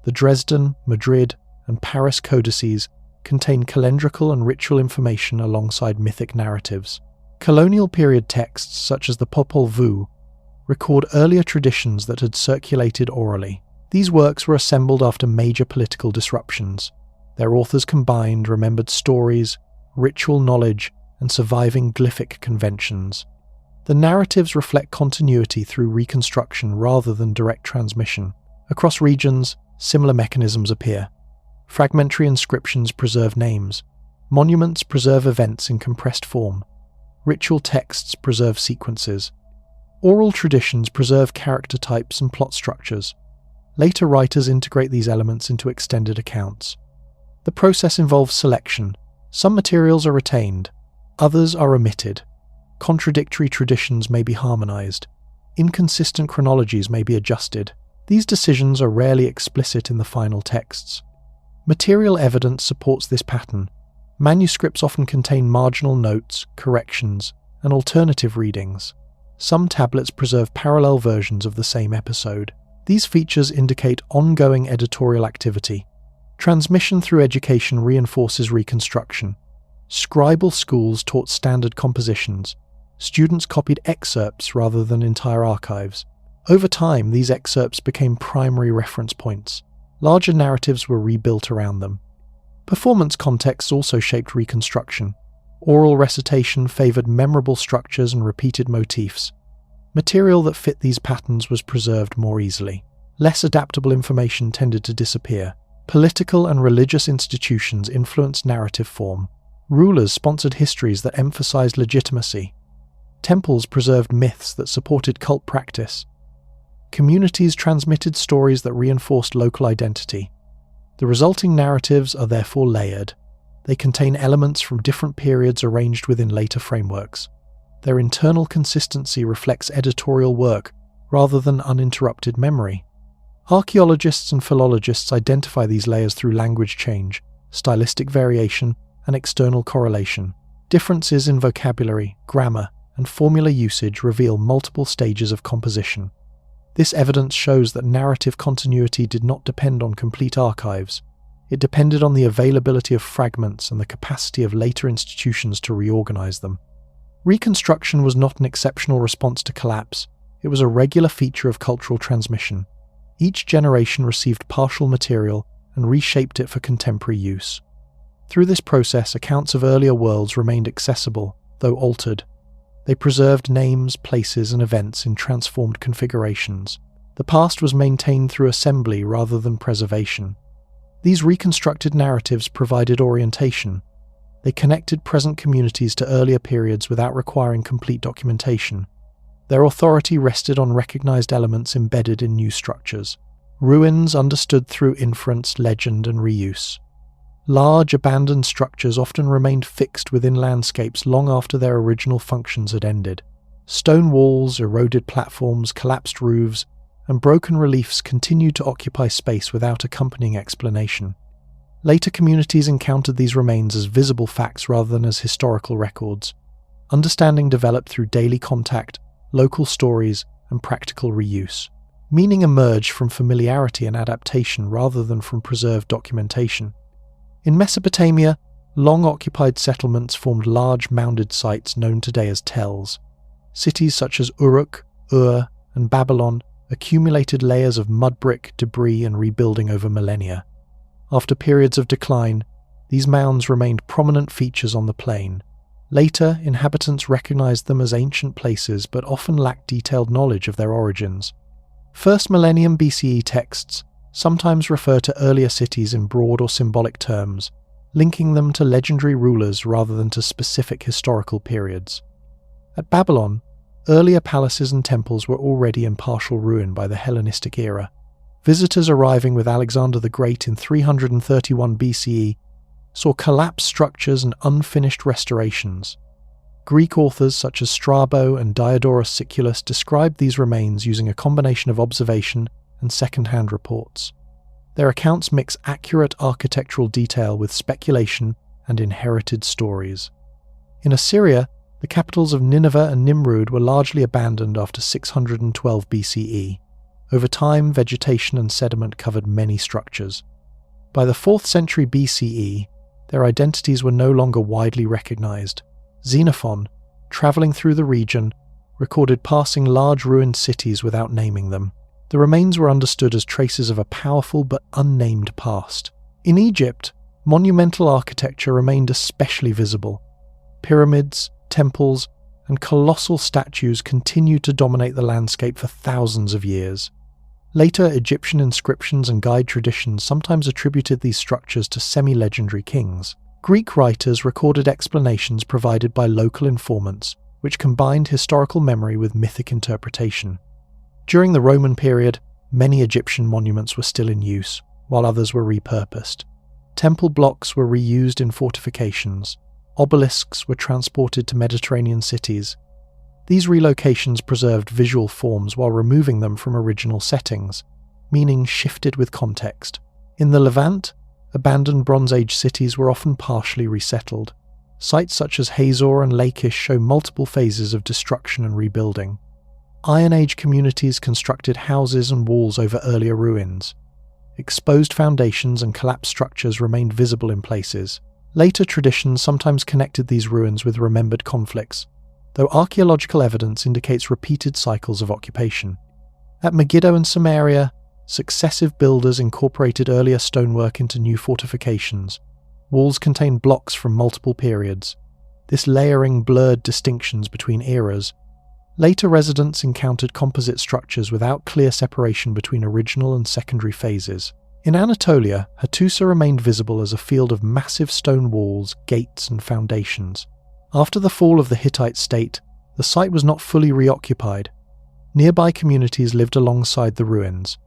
The Dresden, Madrid, and Paris codices contain calendrical and ritual information alongside mythic narratives. Colonial period texts, such as the Popol Vuh, record earlier traditions that had circulated orally. These works were assembled after major political disruptions. Their authors combined remembered stories, ritual knowledge, and surviving glyphic conventions. The narratives reflect continuity through reconstruction rather than direct transmission. Across regions, similar mechanisms appear. Fragmentary inscriptions preserve names. Monuments preserve events in compressed form. Ritual texts preserve sequences. Oral traditions preserve character types and plot structures. Later writers integrate these elements into extended accounts. The process involves selection. Some materials are retained, others are omitted. Contradictory traditions may be harmonized. Inconsistent chronologies may be adjusted. These decisions are rarely explicit in the final texts. Material evidence supports this pattern. Manuscripts often contain marginal notes, corrections, and alternative readings. Some tablets preserve parallel versions of the same episode. These features indicate ongoing editorial activity. Transmission through education reinforces reconstruction. Scribal schools taught standard compositions. Students copied excerpts rather than entire archives. Over time, these excerpts became primary reference points. Larger narratives were rebuilt around them. Performance contexts also shaped reconstruction. Oral recitation favored memorable structures and repeated motifs. Material that fit these patterns was preserved more easily. Less adaptable information tended to disappear. Political and religious institutions influenced narrative form. Rulers sponsored histories that emphasized legitimacy. Temples preserved myths that supported cult practice. Communities transmitted stories that reinforced local identity. The resulting narratives are therefore layered. They contain elements from different periods arranged within later frameworks. Their internal consistency reflects editorial work rather than uninterrupted memory. Archaeologists and philologists identify these layers through language change, stylistic variation, and external correlation. Differences in vocabulary, grammar, and formula usage reveal multiple stages of composition. This evidence shows that narrative continuity did not depend on complete archives. It depended on the availability of fragments and the capacity of later institutions to reorganize them. Reconstruction was not an exceptional response to collapse. It was a regular feature of cultural transmission. Each generation received partial material and reshaped it for contemporary use. Through this process, accounts of earlier worlds remained accessible, though altered. They preserved names, places, and events in transformed configurations. The past was maintained through assembly rather than preservation. These reconstructed narratives provided orientation. They connected present communities to earlier periods without requiring complete documentation. Their authority rested on recognized elements embedded in new structures. Ruins understood through inference, legend, and reuse. Large, abandoned structures often remained fixed within landscapes long after their original functions had ended. Stone walls, eroded platforms, collapsed roofs, and broken reliefs continued to occupy space without accompanying explanation. Later communities encountered these remains as visible facts rather than as historical records. Understanding developed through daily contact, local stories, and practical reuse. Meaning emerged from familiarity and adaptation rather than from preserved documentation. In Mesopotamia, long-occupied settlements formed large mounded sites known today as tells. Cities such as Uruk, Ur, and Babylon accumulated layers of mud brick, debris, and rebuilding over millennia. After periods of decline, these mounds remained prominent features on the plain. Later, inhabitants recognized them as ancient places but often lacked detailed knowledge of their origins. First millennium BCE texts sometimes refer to earlier cities in broad or symbolic terms, linking them to legendary rulers rather than to specific historical periods. At Babylon, earlier palaces and temples were already in partial ruin by the Hellenistic era. Visitors arriving with Alexander the Great in 331 BCE saw collapsed structures and unfinished restorations. Greek authors such as Strabo and Diodorus Siculus described these remains using a combination of observation and second-hand reports. Their accounts mix accurate architectural detail with speculation and inherited stories. In Assyria, the capitals of Nineveh and Nimrud were largely abandoned after 612 BCE. Over time, vegetation and sediment covered many structures. By the 4th century BCE, their identities were no longer widely recognized. Xenophon, traveling through the region, recorded passing large ruined cities without naming them. The remains were understood as traces of a powerful but unnamed past. In Egypt, monumental architecture remained especially visible. Pyramids, temples, and colossal statues continued to dominate the landscape for thousands of years. Later Egyptian inscriptions and guide traditions sometimes attributed these structures to semi-legendary kings. Greek writers recorded explanations provided by local informants, which combined historical memory with mythic interpretation. During the Roman period, many Egyptian monuments were still in use, while others were repurposed. Temple blocks were reused in fortifications. Obelisks were transported to Mediterranean cities. These relocations preserved visual forms while removing them from original settings, meaning shifted with context. In the Levant, abandoned Bronze Age cities were often partially resettled. Sites such as Hazor and Lachish show multiple phases of destruction and rebuilding. Iron Age communities constructed houses and walls over earlier ruins. Exposed foundations and collapsed structures remained visible in places. Later traditions sometimes connected these ruins with remembered conflicts, though archaeological evidence indicates repeated cycles of occupation. At Megiddo and Samaria, successive builders incorporated earlier stonework into new fortifications. Walls contain blocks from multiple periods. This layering blurred distinctions between eras. Later residents encountered composite structures without clear separation between original and secondary phases. In Anatolia, Hattusa remained visible as a field of massive stone walls, gates, and foundations. After the fall of the Hittite state, the site was not fully reoccupied. Nearby communities lived alongside the ruins.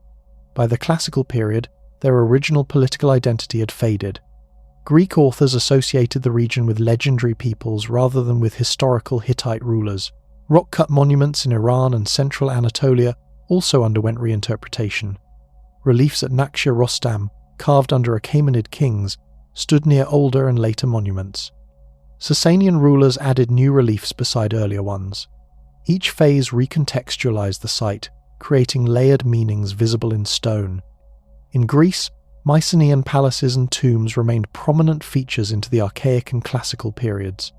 By the classical period, their original political identity had faded. Greek authors associated the region with legendary peoples rather than with historical Hittite rulers. Rock-cut monuments in Iran and central Anatolia also underwent reinterpretation. Reliefs at Naqshya Rostam, carved under Achaemenid kings, stood near older and later monuments. Sasanian rulers added new reliefs beside earlier ones. Each phase recontextualized the site, creating layered meanings visible in stone. In Greece, Mycenaean palaces and tombs remained prominent features into the archaic and classical periods.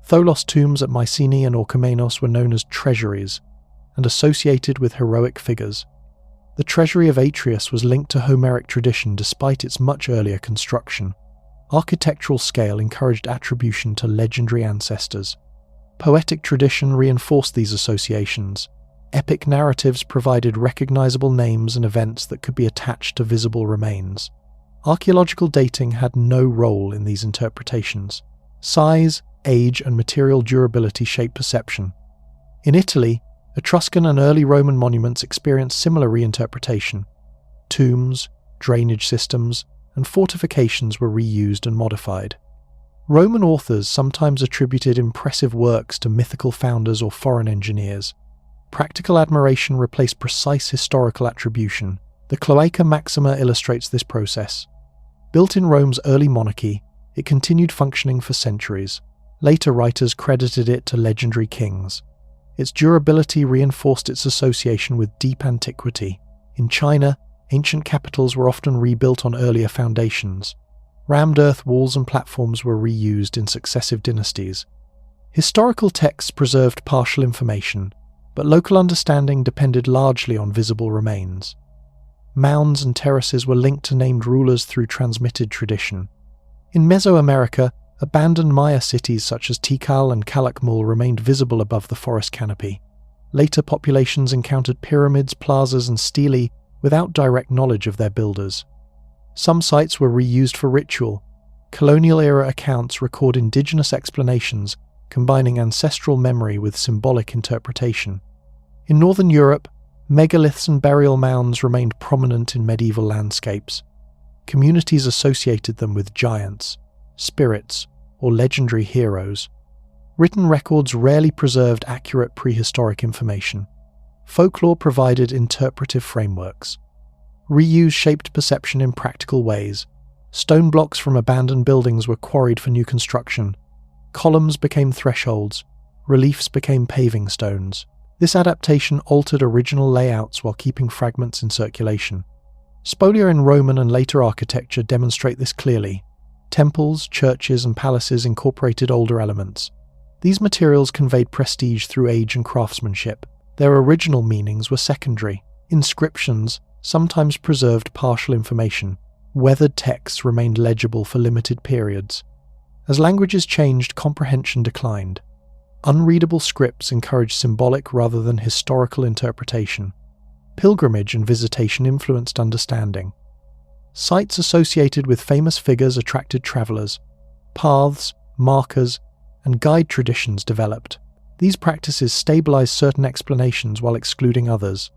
Tholos tombs at Mycenae and Orchomenos were known as treasuries, and associated with heroic figures. The treasury of Atreus was linked to Homeric tradition despite its much earlier construction. Architectural scale encouraged attribution to legendary ancestors. Poetic tradition reinforced these associations. Epic narratives provided recognizable names and events that could be attached to visible remains. Archaeological dating had no role in these interpretations. Size, age, and material durability shaped perception. In Italy, Etruscan and early Roman monuments experienced similar reinterpretation. Tombs, drainage systems, and fortifications were reused and modified. Roman authors sometimes attributed impressive works to mythical founders or foreign engineers. Practical admiration replaced precise historical attribution. The Cloaca Maxima illustrates this process. Built in Rome's early monarchy, it continued functioning for centuries. Later writers credited it to legendary kings. Its durability reinforced its association with deep antiquity. In China, ancient capitals were often rebuilt on earlier foundations. Rammed earth walls and platforms were reused in successive dynasties. Historical texts preserved partial information, but local understanding depended largely on visible remains. Mounds and terraces were linked to named rulers through transmitted tradition. In Mesoamerica, abandoned Maya cities such as Tikal and Calakmul remained visible above the forest canopy. Later populations encountered pyramids, plazas, and stelae without direct knowledge of their builders. Some sites were reused for ritual. Colonial-era accounts record indigenous explanations, combining ancestral memory with symbolic interpretation. In Northern Europe, megaliths and burial mounds remained prominent in medieval landscapes. Communities associated them with giants, spirits, or legendary heroes. Written records rarely preserved accurate prehistoric information. Folklore provided interpretive frameworks. Reuse shaped perception in practical ways. Stone blocks from abandoned buildings were quarried for new construction. Columns became thresholds. Reliefs became paving stones. This adaptation altered original layouts while keeping fragments in circulation. Spolia in Roman and later architecture demonstrate this clearly. Temples, churches, and palaces incorporated older elements. These materials conveyed prestige through age and craftsmanship. Their original meanings were secondary. Inscriptions sometimes preserved partial information. Weathered texts remained legible for limited periods. As languages changed, comprehension declined. Unreadable scripts encouraged symbolic rather than historical interpretation. Pilgrimage and visitation influenced understanding. Sites associated with famous figures attracted travelers. Paths, markers, and guide traditions developed. These practices stabilized certain explanations while excluding others.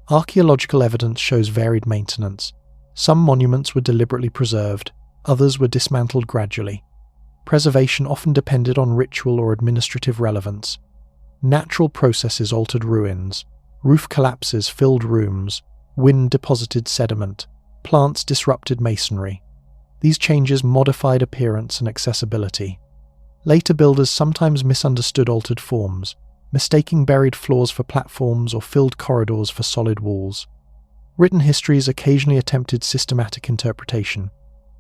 Archaeological evidence shows varied maintenance. Some monuments were deliberately preserved, others were dismantled gradually. Preservation often depended on ritual or administrative relevance. Natural processes altered ruins. Roof collapses filled rooms. Wind deposited sediment. Plants disrupted masonry. These changes modified appearance and accessibility. Later builders sometimes misunderstood altered forms, mistaking buried floors for platforms or filled corridors for solid walls. Written histories occasionally attempted systematic interpretation.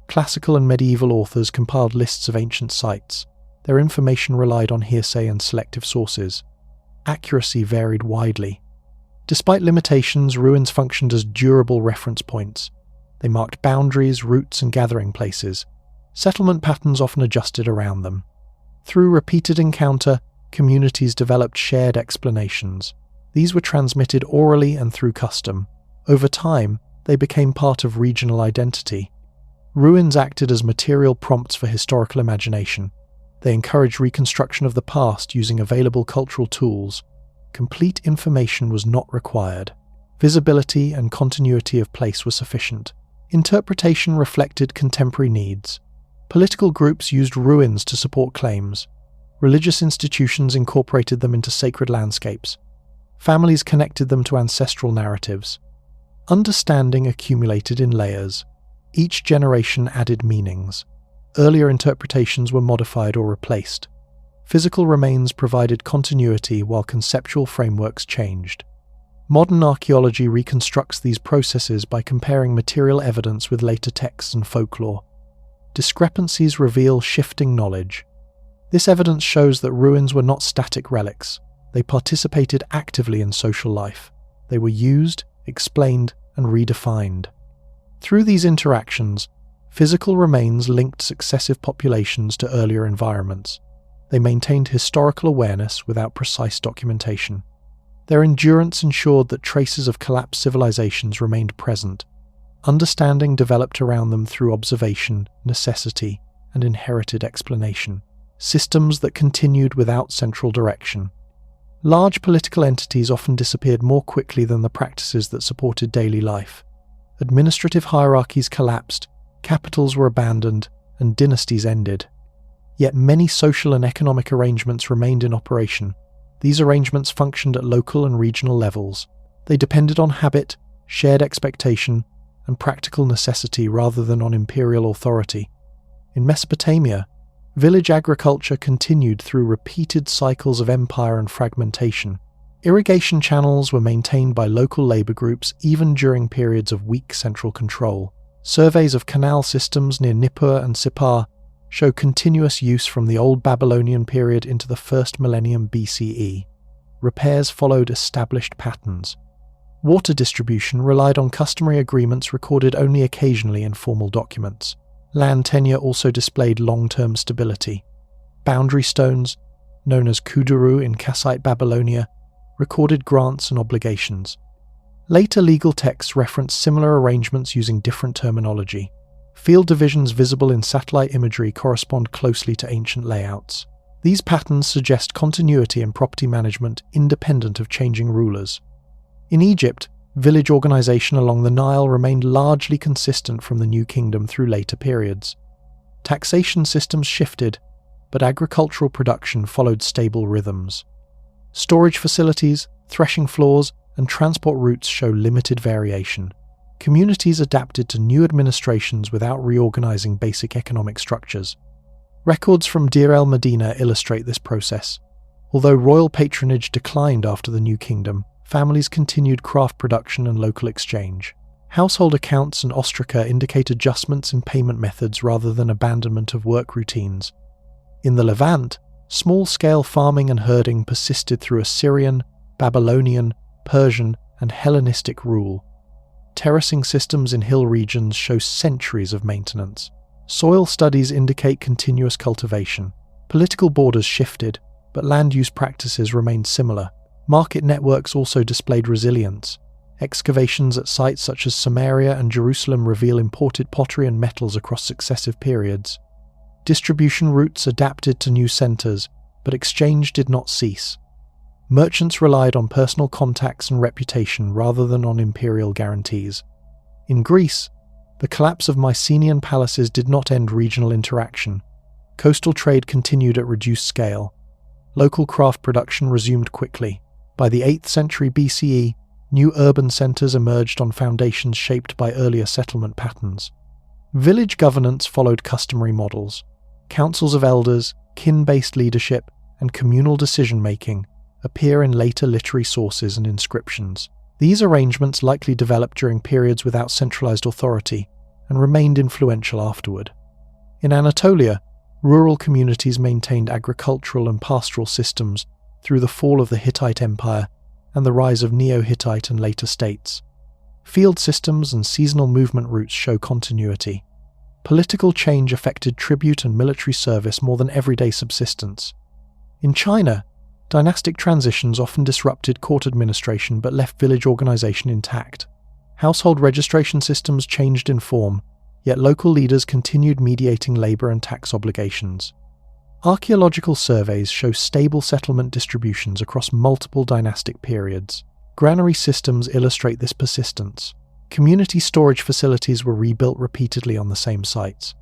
Classical and medieval authors compiled lists of ancient sites. Their information relied on hearsay and selective sources. Accuracy varied widely. Despite limitations, ruins functioned as durable reference points. They marked boundaries, routes, and gathering places. Settlement patterns often adjusted around them. Through repeated encounter, communities developed shared explanations. These were transmitted orally and through custom. Over time, they became part of regional identity. Ruins acted as material prompts for historical imagination. They encouraged reconstruction of the past using available cultural tools. Complete information was not required. Visibility and continuity of place were sufficient. Interpretation reflected contemporary needs. Political groups used ruins to support claims. Religious institutions incorporated them into sacred landscapes. Families connected them to ancestral narratives. Understanding accumulated in layers. Each generation added meanings. Earlier interpretations were modified or replaced. Physical remains provided continuity while conceptual frameworks changed. Modern archaeology reconstructs these processes by comparing material evidence with later texts and folklore. Discrepancies reveal shifting knowledge. This evidence shows that ruins were not static relics. They participated actively in social life. They were used, explained, and redefined. Through these interactions, physical remains linked successive populations to earlier environments. They maintained historical awareness without precise documentation. Their endurance ensured that traces of collapsed civilizations remained present. Understanding developed around them through observation, necessity, and inherited explanation. Systems that continued without central direction. Large political entities often disappeared more quickly than the practices that supported daily life. Administrative hierarchies collapsed, capitals were abandoned, and dynasties ended. Yet many social and economic arrangements remained in operation. These arrangements functioned at local and regional levels. They depended on habit, shared expectation, and practical necessity rather than on imperial authority. In Mesopotamia, village agriculture continued through repeated cycles of empire and fragmentation. Irrigation channels were maintained by local labor groups even during periods of weak central control. Surveys of canal systems near Nippur and Sippar show continuous use from the Old Babylonian period into the first millennium BCE. Repairs followed established patterns. Water distribution relied on customary agreements recorded only occasionally in formal documents. Land tenure also displayed long-term stability. Boundary stones, known as kuduru in Kassite Babylonia, recorded grants and obligations. Later legal texts reference similar arrangements using different terminology. Field divisions visible in satellite imagery correspond closely to ancient layouts. These patterns suggest continuity in property management independent of changing rulers. In Egypt, village organization along the Nile remained largely consistent from the New Kingdom through later periods. Taxation systems shifted, but agricultural production followed stable rhythms. Storage facilities, threshing floors, and transport routes show limited variation. Communities adapted to new administrations without reorganizing basic economic structures. Records from Deir el-Medina illustrate this process. Although royal patronage declined after the New Kingdom, families continued craft production and local exchange. Household accounts and ostraca indicate adjustments in payment methods rather than abandonment of work routines. In the Levant, small-scale farming and herding persisted through Assyrian, Babylonian, Persian, and Hellenistic rule. Terracing systems in hill regions show centuries of maintenance. Soil studies indicate continuous cultivation. Political borders shifted, but land use practices remained similar. Market networks also displayed resilience. Excavations at sites such as Samaria and Jerusalem reveal imported pottery and metals across successive periods. Distribution routes adapted to new centers, but exchange did not cease. Merchants relied on personal contacts and reputation rather than on imperial guarantees. In Greece, the collapse of Mycenaean palaces did not end regional interaction. Coastal trade continued at reduced scale. Local craft production resumed quickly. By the 8th century BCE, new urban centers emerged on foundations shaped by earlier settlement patterns. Village governance followed customary models. Councils of elders, kin-based leadership, and communal decision-making appear in later literary sources and inscriptions. These arrangements likely developed during periods without centralized authority and remained influential afterward. In Anatolia, rural communities maintained agricultural and pastoral systems through the fall of the Hittite Empire and the rise of Neo-Hittite and later states. Field systems and seasonal movement routes show continuity. Political change affected tribute and military service more than everyday subsistence. In China, dynastic transitions often disrupted court administration but left village organization intact. Household registration systems changed in form, yet local leaders continued mediating labor and tax obligations. Archaeological surveys show stable settlement distributions across multiple dynastic periods. Granary systems illustrate this persistence. Community storage facilities were rebuilt repeatedly on the same sites.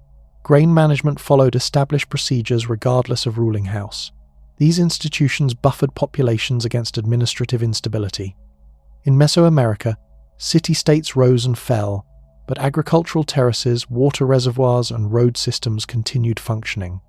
Grain management followed established procedures regardless of ruling house. These institutions buffered populations against administrative instability. In Mesoamerica, city-states rose and fell, but agricultural terraces, water reservoirs, and road systems continued functioning.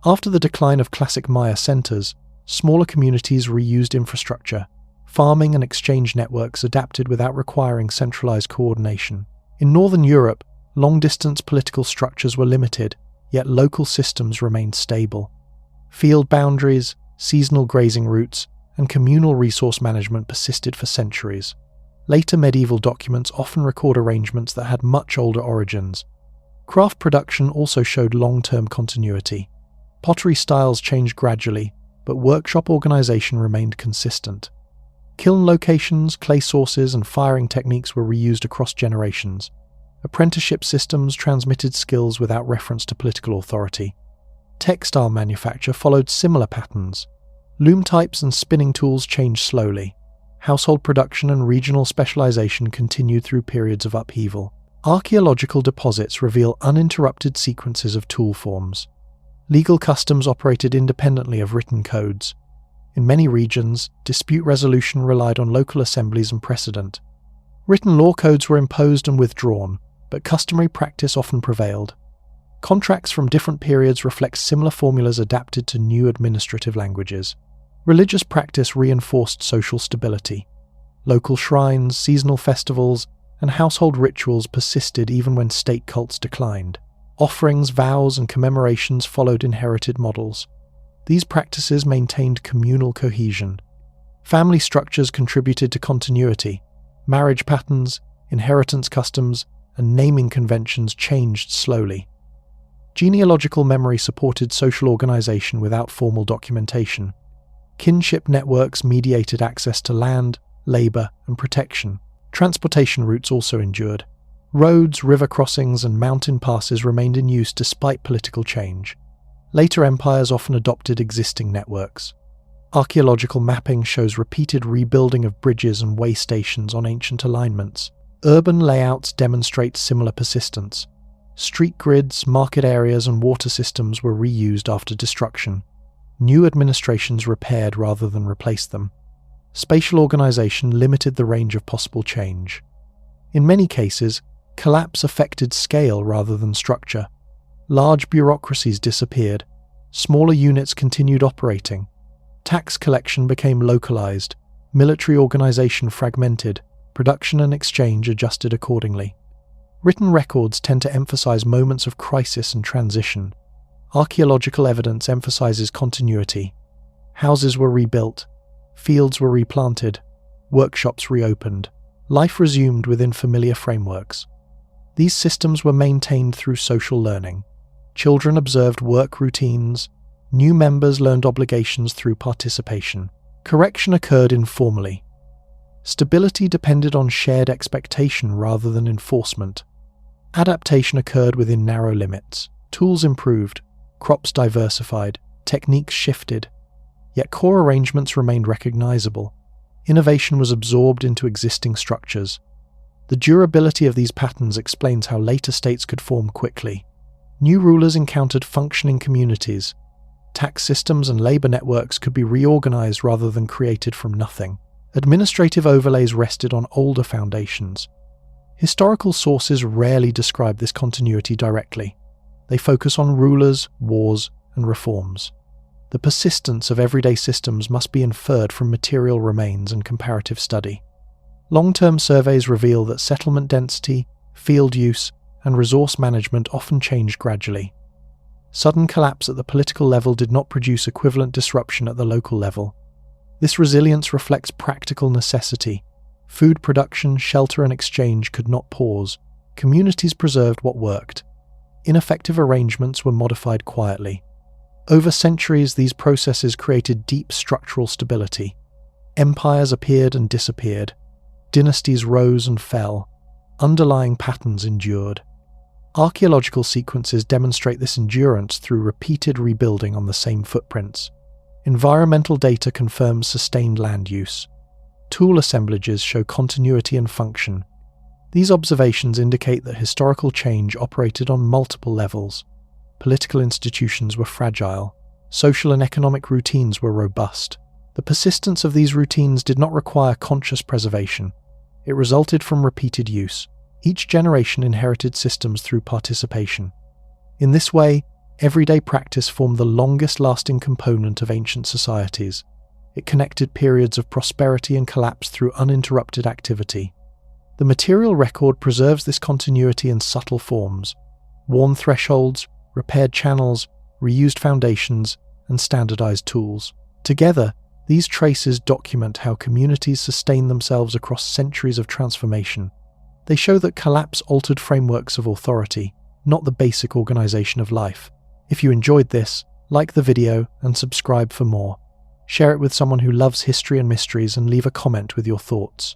After the decline of classic Maya centers, smaller communities reused infrastructure. Farming and exchange networks adapted without requiring centralized coordination. In Northern Europe, long-distance political structures were limited, yet local systems remained stable. Field boundaries, seasonal grazing routes, and communal resource management persisted for centuries. Later medieval documents often record arrangements that had much older origins. Craft production also showed long-term continuity. Pottery styles changed gradually, but workshop organization remained consistent. Kiln locations, clay sources, and firing techniques were reused across generations. Apprenticeship systems transmitted skills without reference to political authority. Textile manufacture followed similar patterns. Loom types and spinning tools changed slowly. Household production and regional specialization continued through periods of upheaval. Archaeological deposits reveal uninterrupted sequences of tool forms. Legal customs operated independently of written codes. In many regions, dispute resolution relied on local assemblies and precedent. Written law codes were imposed and withdrawn, but customary practice often prevailed. Contracts from different periods reflect similar formulas adapted to new administrative languages. Religious practice reinforced social stability. Local shrines, seasonal festivals, and household rituals persisted even when state cults declined. Offerings, vows, and commemorations followed inherited models. These practices maintained communal cohesion. Family structures contributed to continuity. Marriage patterns, inheritance customs, and naming conventions changed slowly. Genealogical memory supported social organization without formal documentation. Kinship networks mediated access to land, labor, and protection. Transportation routes also endured. Roads, river crossings, and mountain passes remained in use despite political change. Later empires often adopted existing networks. Archaeological mapping shows repeated rebuilding of bridges and way stations on ancient alignments. Urban layouts demonstrate similar persistence. Street grids, market areas, and water systems were reused after destruction. New administrations repaired rather than replaced them. Spatial organization limited the range of possible change. In many cases, collapse affected scale rather than structure. Large bureaucracies disappeared. Smaller units continued operating. Tax collection became localized. Military organization fragmented. Production and exchange adjusted accordingly. Written records tend to emphasize moments of crisis and transition. Archaeological evidence emphasizes continuity. Houses were rebuilt. Fields were replanted. Workshops reopened. Life resumed within familiar frameworks. These systems were maintained through social learning. Children observed work routines. New members learned obligations through participation. Correction occurred informally. Stability depended on shared expectation rather than enforcement. Adaptation occurred within narrow limits. Tools improved. Crops diversified. Techniques shifted. Yet core arrangements remained recognizable. Innovation was absorbed into existing structures. The durability of these patterns explains how later states could form quickly. New rulers encountered functioning communities. Tax systems and labor networks could be reorganized rather than created from nothing. Administrative overlays rested on older foundations. Historical sources rarely describe this continuity directly. They focus on rulers, wars, and reforms. The persistence of everyday systems must be inferred from material remains and comparative study. Long-term surveys reveal that settlement density, field use, and resource management often changed gradually. Sudden collapse at the political level did not produce equivalent disruption at the local level. This resilience reflects practical necessity. Food production, shelter, and exchange could not pause. Communities preserved what worked. ineffective arrangements were modified quietly. Over centuries, these processes created deep structural stability. Empires appeared and disappeared. Dynasties rose and fell. Underlying patterns endured. Archaeological sequences demonstrate this endurance through repeated rebuilding on the same footprints. Environmental data confirms sustained land use. Tool assemblages show continuity and function. These observations indicate that historical change operated on multiple levels. Political institutions were fragile. Social and economic routines were robust. The persistence of these routines did not require conscious preservation. It resulted from repeated use. Each generation inherited systems through participation. In this way, everyday practice formed the longest-lasting component of ancient societies. It connected periods of prosperity and collapse through uninterrupted activity. The material record preserves this continuity in subtle forms: worn thresholds, repaired channels, reused foundations, and standardized tools. Together, these traces document how communities sustain themselves across centuries of transformation. They show that collapse altered frameworks of authority, not the basic organization of life. If you enjoyed this, like the video and subscribe for more. Share it with someone who loves history and mysteries and leave a comment with your thoughts.